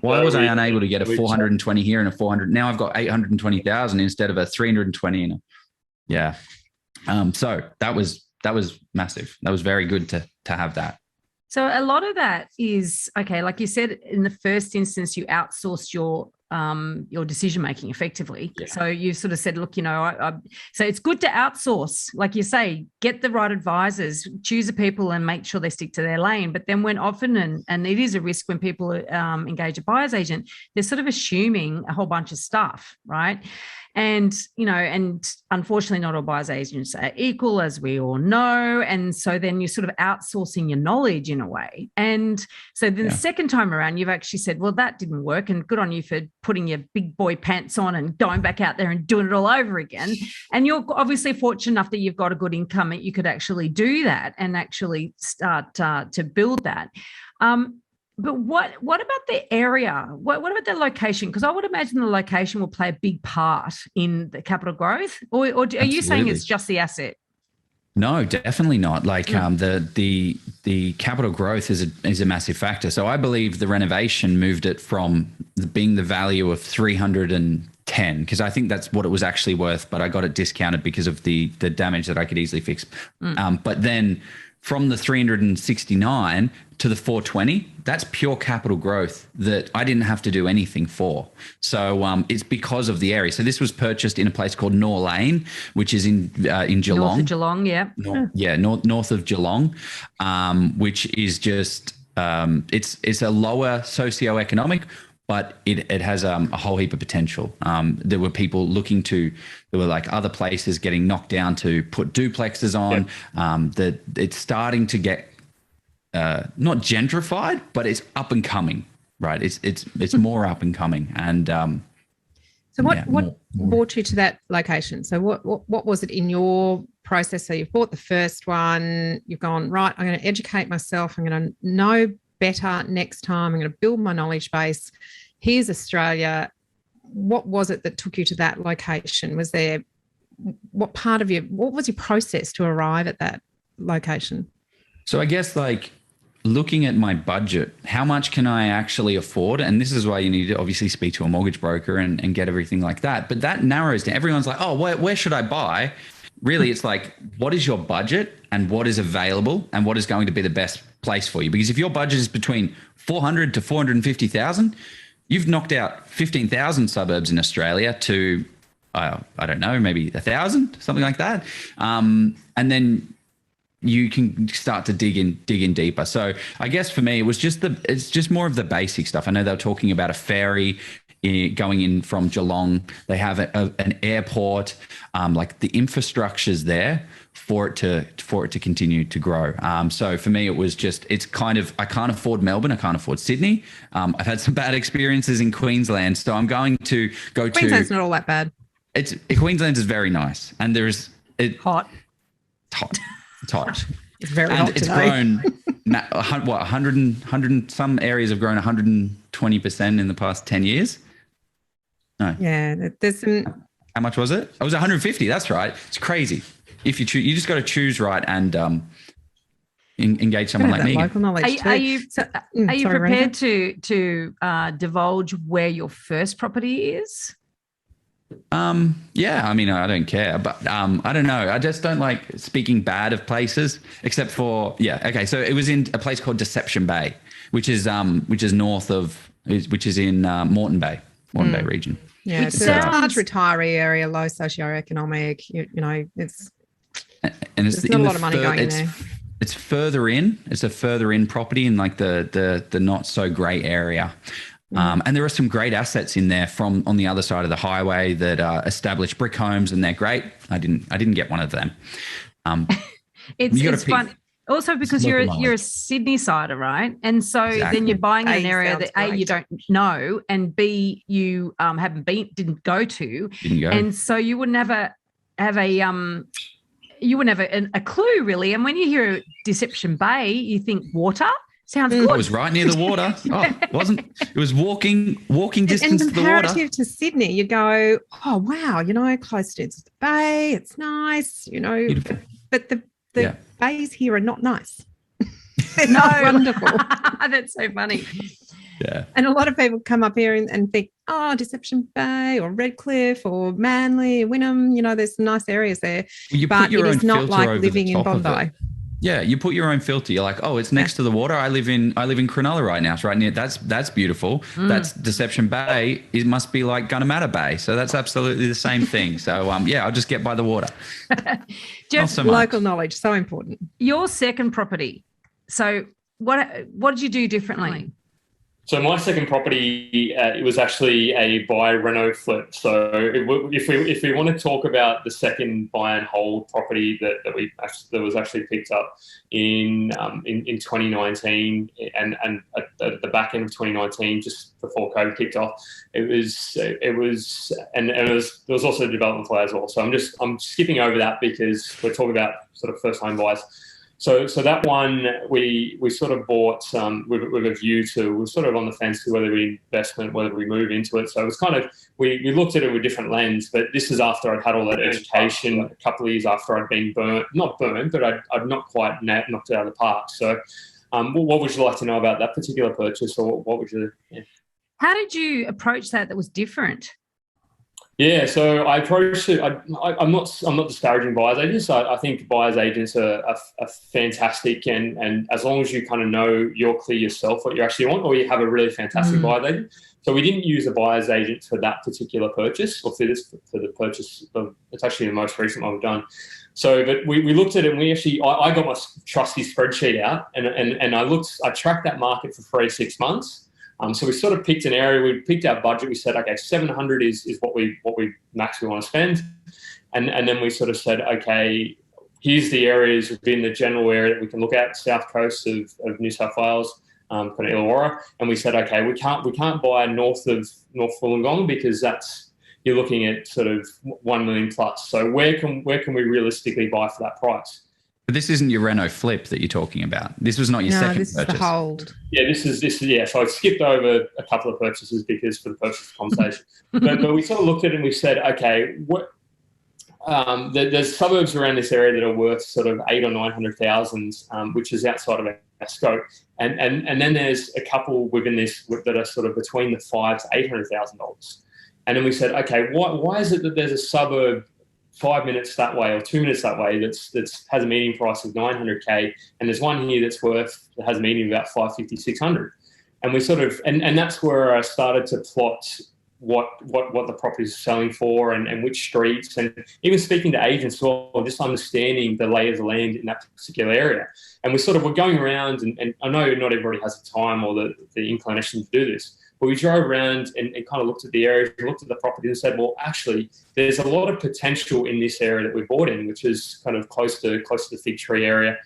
was I unable to get a 420 here and a 400? Now I've got 820,000 instead of a 320. So that was massive. That was very good to have that. So a lot of that is, okay, like you said, in the first instance, you outsourced your decision-making effectively. Yeah. So you sort of said, look, so it's good to outsource, like you say, get the right advisors, choose the people and make sure they stick to their lane. But then when often, and it is a risk when people engage a buyer's agent, they're sort of assuming a whole bunch of stuff, right? And, and unfortunately not all buyer's agents are equal, as we all know. And so then you're sort of outsourcing your knowledge in a way. And so then the second time around, you've actually said, well, that didn't work. And good on you for putting your big boy pants on and going back out there and doing it all over again. And you're obviously fortunate enough that you've got a good income that you could actually do that and actually start to build that. But what about the area? What about the location? Because I would imagine the location will play a big part in the capital growth. Or are you saying it's just the asset? No, definitely not. Like the capital growth is a massive factor. So I believe the renovation moved it from being the value of 310, because I think that's what it was actually worth, but I got it discounted because of the damage that I could easily fix. But then from the 369 to the 420, that's pure capital growth that I didn't have to do anything for. So it's because of the area. So this was purchased in a place called Nor Lane, which is in Geelong. North of Geelong, yeah. North of Geelong, which is just it's a lower socioeconomic, but it has a whole heap of potential. There were people there were like other places getting knocked down to put duplexes on. That it's starting to get not gentrified, but it's up and coming, right? It's more up and coming. And so what brought you to that location? So what was it in your process? So you've bought the first one, you've gone, right, I'm going to educate myself, I'm going to know better next time, I'm going to build my knowledge base. Here's Australia. What was it that took you to that location? Was there, what was your process to arrive at that location? So I guess like looking at my budget, how much can I actually afford? And this is why you need to obviously speak to a mortgage broker and get everything like that. But that narrows down. Everyone's like, oh, where should I buy? Really, it's like, what is your budget and what is available and what is going to be the best place for you? Because if your budget is between 400 to 450,000, you've knocked out 15,000 suburbs in Australia to, I don't know, maybe 1,000, something like that. And then you can start to dig in deeper. So I guess for me, it's just more of the basic stuff. I know they were talking about a ferry going in from Geelong. They have an airport. Like the infrastructure's there for it to continue to grow. So for me, it was just, it's kind of, I can't afford Melbourne, I can't afford Sydney. I've had some bad experiences in Queensland, so I'm going to go to. Queensland's not all that bad. Queensland is very nice, and there's hot. It's hot. It's hot. It's very and hot it's today. grown. What 100? Some areas have grown 120% in the past 10 years. No. Yeah, there's some. How much was it? It was 150. That's right. It's crazy. If you choose, you just got to choose right and engage someone like me. Local knowledge Are you prepared to divulge where your first property is? Yeah, I mean, I don't care, but I don't know. I just don't like speaking bad of places, except for okay. So it was in a place called Deception Bay, which is north of, which is in Moreton Bay region. Yeah, it's a large retiree area, low socioeconomic. You know, it's there's not a lot of money going in there. It's further in. It's a further in property in like the not so great area. And there are some great assets in there from on the other side of the highway that are established brick homes, and they're great. I didn't get one of them. It's fun. Also, because you're a Sydney sider, right? And so then you're buying in an area that A, you don't know, and B, you didn't go to. And so you wouldn't have a clue really. And when you hear Deception Bay, you think water. Sounds good. I was right near the water. It was walking distance to the water. Comparative to Sydney, you go, oh wow, close to the bay, it's nice, Beautiful. But the bays here are not nice. They're No. not wonderful. That's so funny. Yeah. And a lot of people come up here and think, oh, Deception Bay or Redcliffe or Manly, Wynnum, there's some nice areas there. But it is not like living in Bondi. Yeah, you put your own filter. You're like, oh, it's next to the water. I live in Cronulla right now. It's right near. That's beautiful. That's Deception Bay. It must be like Gunnamatta Bay. So that's absolutely the same thing. So I'll just get by the water. Just so local knowledge, so important. Your second property. So what did you do differently? So my second property, it was actually a buy, reno, flip. So if we want to talk about the second buy and hold property that was actually picked up in 2019 and at the back end of 2019, just before COVID kicked off, there was also a development play as well. So I'm skipping over that because we're talking about sort of first home buyers. So that one we sort of bought with a view to, we're sort of on the fence to whether we investment, whether we move into it. So it was kind of, we looked at it with a different lens, but this is after I'd had all that education, a couple of years after I'd been not burnt, but I'd not quite knocked it out of the park. So what would you like to know about that particular purchase, or what would you? Yeah. How did you approach that was different? Yeah, so I approached it. I'm not disparaging buyers agents. I think buyers agents are fantastic, and as long as you kind of know you're clear yourself what you actually want, or you have a really fantastic buyers agent. So we didn't use a buyer's agent for that particular purchase, or for the purchase of, it's actually the most recent one we've done. So, but we looked at it, and we actually, I got my trusty spreadsheet out, and I tracked that market for 3 to 6 months. So we sort of picked an area. We picked our budget. We said, okay, 700 is what we max we want to spend, and then we sort of said, okay, here's the areas within the general area that we can look at, south coast of New South Wales, kind of Illawarra, and we said, okay, we can't buy north of North Wollongong because you're looking at sort of 1 million plus. So where can we realistically buy for that price? But this isn't your reno flip that you're talking about. This was not your second purchase. No, this is the hold. Yeah, this is. Yeah, so I skipped over a couple of purchases because for the purpose of conversation. but we sort of looked at it and we said, okay, what? There's suburbs around this area that are worth sort of 800,000 or 900,000, which is outside of our scope, and then there's a couple within this that are sort of between the $500,000 to $800,000. And then we said, okay, why is it that there's a suburb 5 minutes that way or 2 minutes that way that's has a median price of 900K, and there's one here that has a median of about 550, 600, and we sort of and that's where I started to plot what the properties are selling for and which streets, and even speaking to agents as well, just understanding the lay of the land in that particular area. And we're going around, and I know not everybody has the time or the inclination to do this, But we drove around and kind of looked at the areas, looked at the property and said, well, actually, there's a lot of potential in this area that we bought in, which is kind of close to the Fig Tree area.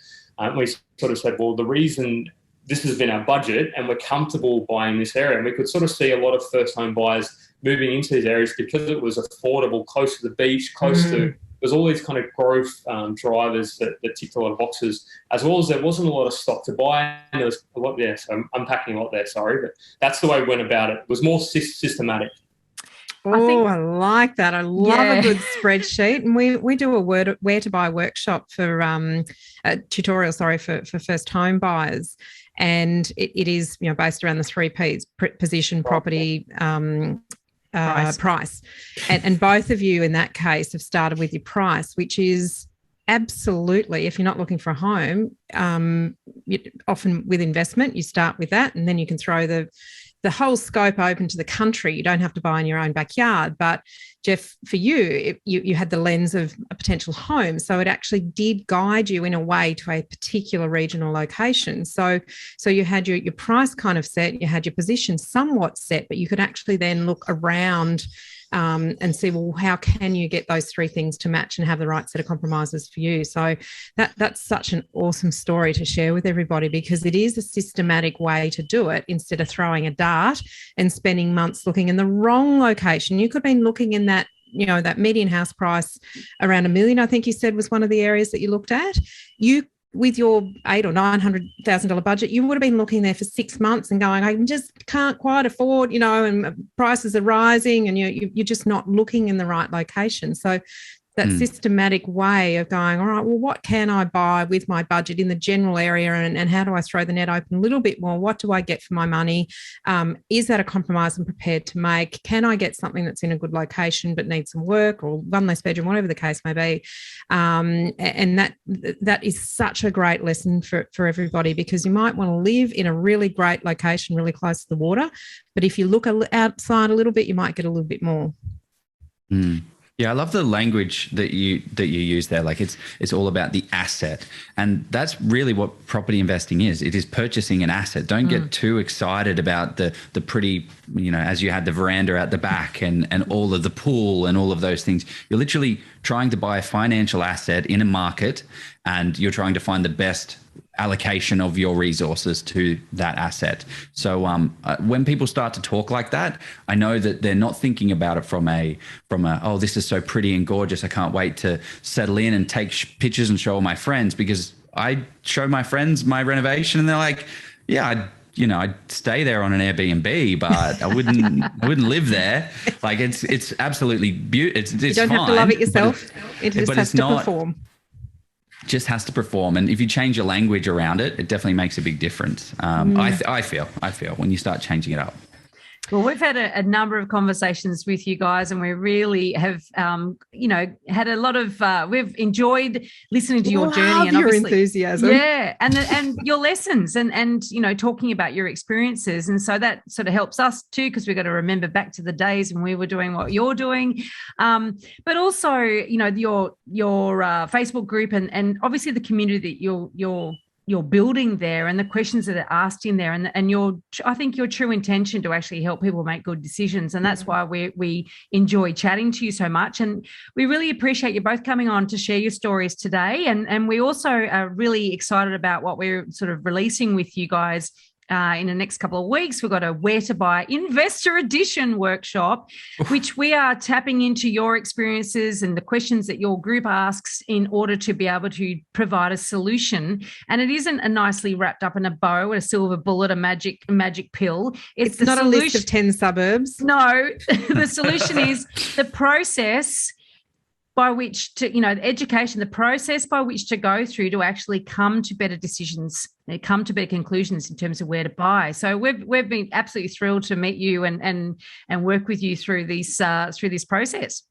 We sort of said, well, the reason this has been our budget and we're comfortable buying this area, and we could sort of see a lot of first home buyers moving into these areas because it was affordable, close to the beach, close to, there's all these kind of growth drivers that ticked a lot of boxes, as well as there wasn't a lot of stock to buy. And there was a lot there, so I'm unpacking a lot there, sorry, but that's the way we went about it. It was more systematic. I like that. I love a good spreadsheet. And we do a where to buy workshop for a tutorial, for first home buyers. And it is, based around the 3 Ps: position, property, price. And both of you in that case have started with your price, which is absolutely, if you're not looking for a home, often with investment, you start with that, and then you can throw the whole scope open to the country. You don't have to buy in your own backyard. But Jef, for you, you had the lens of a potential home. So it actually did guide you in a way to a particular regional location. So you had your price kind of set, you had your position somewhat set, but you could actually then look around and see, well, how can you get those 3 things to match and have the right set of compromises for you? So that's such an awesome story to share with everybody, because it is a systematic way to do it instead of throwing a dart and spending months looking in the wrong location. You could have been looking in that, that median house price around $1 million, I think you said was one of the areas that you looked at. With your $800,000 or $900,000 budget, you would have been looking there for 6 months and going, I just can't quite afford, and prices are rising, and you're just not looking in the right location. So that systematic way of going, all right, well, what can I buy with my budget in the general area, and how do I throw the net open a little bit more? What do I get for my money? Is that a compromise I'm prepared to make? Can I get something that's in a good location but needs some work, or one less bedroom, whatever the case may be? And that is such a great lesson for everybody, because you might want to live in a really great location, really close to the water, but if you look outside a little bit, you might get a little bit more. Yeah, I love the language that you use there. Like it's all about the asset, and that's really what property investing is. It is purchasing an asset. Don't get too excited about the pretty, as you had the veranda at the back and all of the pool and all of those things. You're literally trying to buy a financial asset in a market, and you're trying to find the best allocation of your resources to that asset. So when people start to talk like that, I know that they're not thinking about it from a oh, this is so pretty and gorgeous, I can't wait to settle in and take pictures and show all my friends, because I show my friends my renovation and they're like, yeah, I'd stay there on an Airbnb, but I wouldn't live there. Like it's absolutely beautiful. You don't have to love it yourself. It just has to perform. Just has to perform, and if you change your language around it, it definitely makes a big difference. I feel when you start changing it up. Well, we've had a number of conversations with you guys, and we really have, had a lot of. We've enjoyed listening to your journey and your enthusiasm, and your lessons, and talking about your experiences, and so that sort of helps us too, because we've got to remember back to the days when we were doing what you're doing, but also your Facebook group and obviously the community that you're building there, and the questions that are asked in there, and I think your true intention to actually help people make good decisions. And that's why we enjoy chatting to you so much. And we really appreciate you both coming on to share your stories today. And we also are really excited about what we're sort of releasing with you guys in the next couple of weeks. We've got a Where to Buy Investor Edition workshop, which we are tapping into your experiences and the questions that your group asks in order to be able to provide a solution. And it isn't a nicely wrapped up in a bow, a silver bullet, a magic pill. It's not a list of 10 suburbs. No, the solution is the process by which to, the education, the process by which to go through to actually come to better decisions, come to better conclusions in terms of where to buy. So we've been absolutely thrilled to meet you and work with you through this process.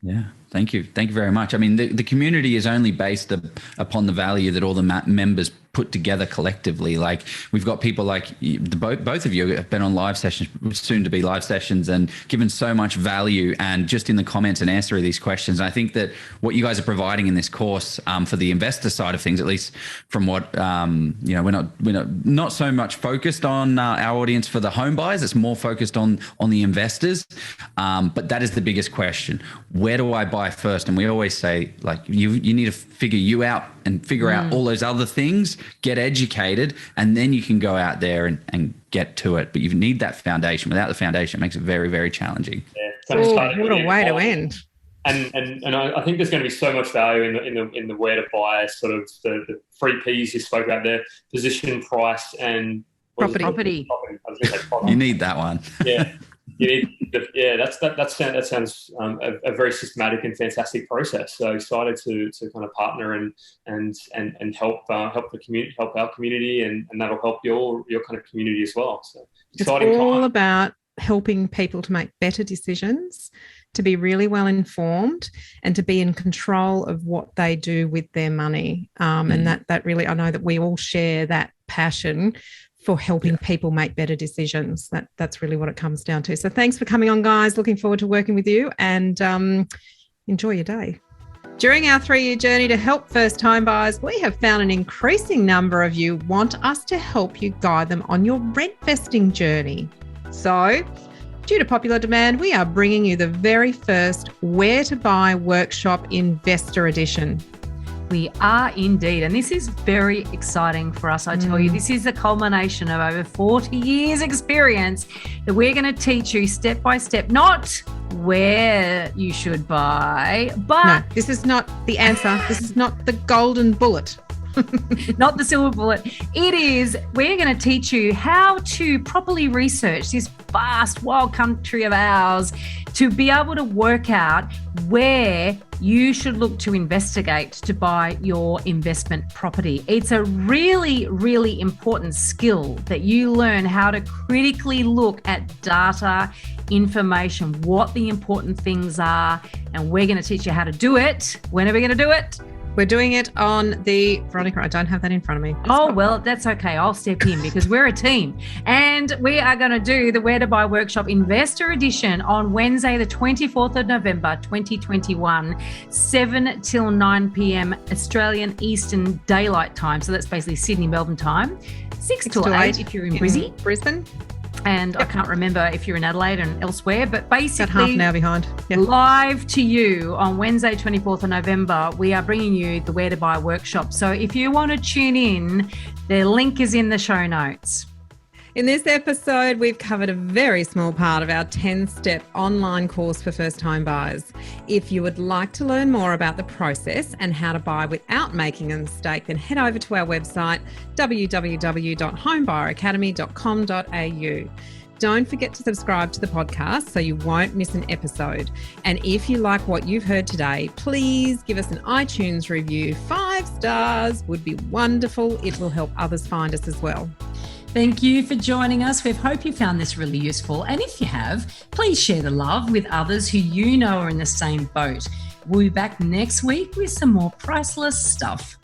Yeah, thank you very much. I mean, the community is only based upon the value that all the members put together collectively. Like we've got people like both of you have been on live sessions, soon to be live sessions, and given so much value and just in the comments and answering these questions. And I think that what you guys are providing in this course for the investor side of things, at least from what we're not so much focused on our audience for the home buyers. It's more focused on the investors. But that is the biggest question. Where do I buy first? And we always say, like, you need to figure you out and figure out all those other things, get educated, and then you can go out there and get to it. But you need that foundation. Without the foundation, it makes it very, very challenging. Yeah, what a way to end. And I think there's going to be so much value in the where to buy, sort of the 3 Ps you spoke about there: position, price, and property. I was going to say product. You need that one. Yeah. That sounds a very systematic and fantastic process. So excited to kind of partner and help the community, help our community, and that'll help your kind of community as well. So exciting. It's all about helping people to make better decisions, to be really well informed, and to be in control of what they do with their money. And that really, I know that we all share that passion for helping people make better decisions. That's really what it comes down to. So thanks for coming on, guys. Looking forward to working with you, and enjoy your day. During our 3-year journey to help first home buyers, we have found an increasing number of you want us to help you guide them on your rent vesting journey. So, due to popular demand, we are bringing you the very first Where to Buy Workshop Investor Edition. We are indeed. And this is very exciting for us. I tell you, this is the culmination of over 40 years experience that we're going to teach you step by step, not where you should buy, but... No, this is not the answer. This is not the golden bullet. Not the silver bullet. It is, we're going to teach you how to properly research this vast, wild country of ours to be able to work out where you should look to investigate to buy your investment property. It's a really, really important skill that you learn how to critically look at data, information, what the important things are, and we're going to teach you how to do it. When are we going to do it? We're doing it on Veronica, I don't have that in front of me. Well, that's okay. I'll step in because we're a team. And we are going to do the Where to Buy Workshop Investor Edition on Wednesday, the 24th of November, 2021, 7 till 9 p.m. Australian Eastern Daylight Time. So that's basically Sydney, Melbourne time. 6 till 8 if you're in Brisbane. And I can't remember if you're in Adelaide and elsewhere, but basically about half an hour behind. Live to you on Wednesday, 24th of November, we are bringing you the Where to Buy workshop. So if you want to tune in, the link is in the show notes. In this episode, we've covered a very small part of our 10-step online course for first home buyers. If you would like to learn more about the process and how to buy without making a mistake, then head over to our website, www.homebuyeracademy.com.au. Don't forget to subscribe to the podcast so you won't miss an episode. And if you like what you've heard today, please give us an iTunes review. 5 stars would be wonderful. It will help others find us as well. Thank you for joining us. We hope you found this really useful. And if you have, please share the love with others who you know are in the same boat. We'll be back next week with some more priceless stuff.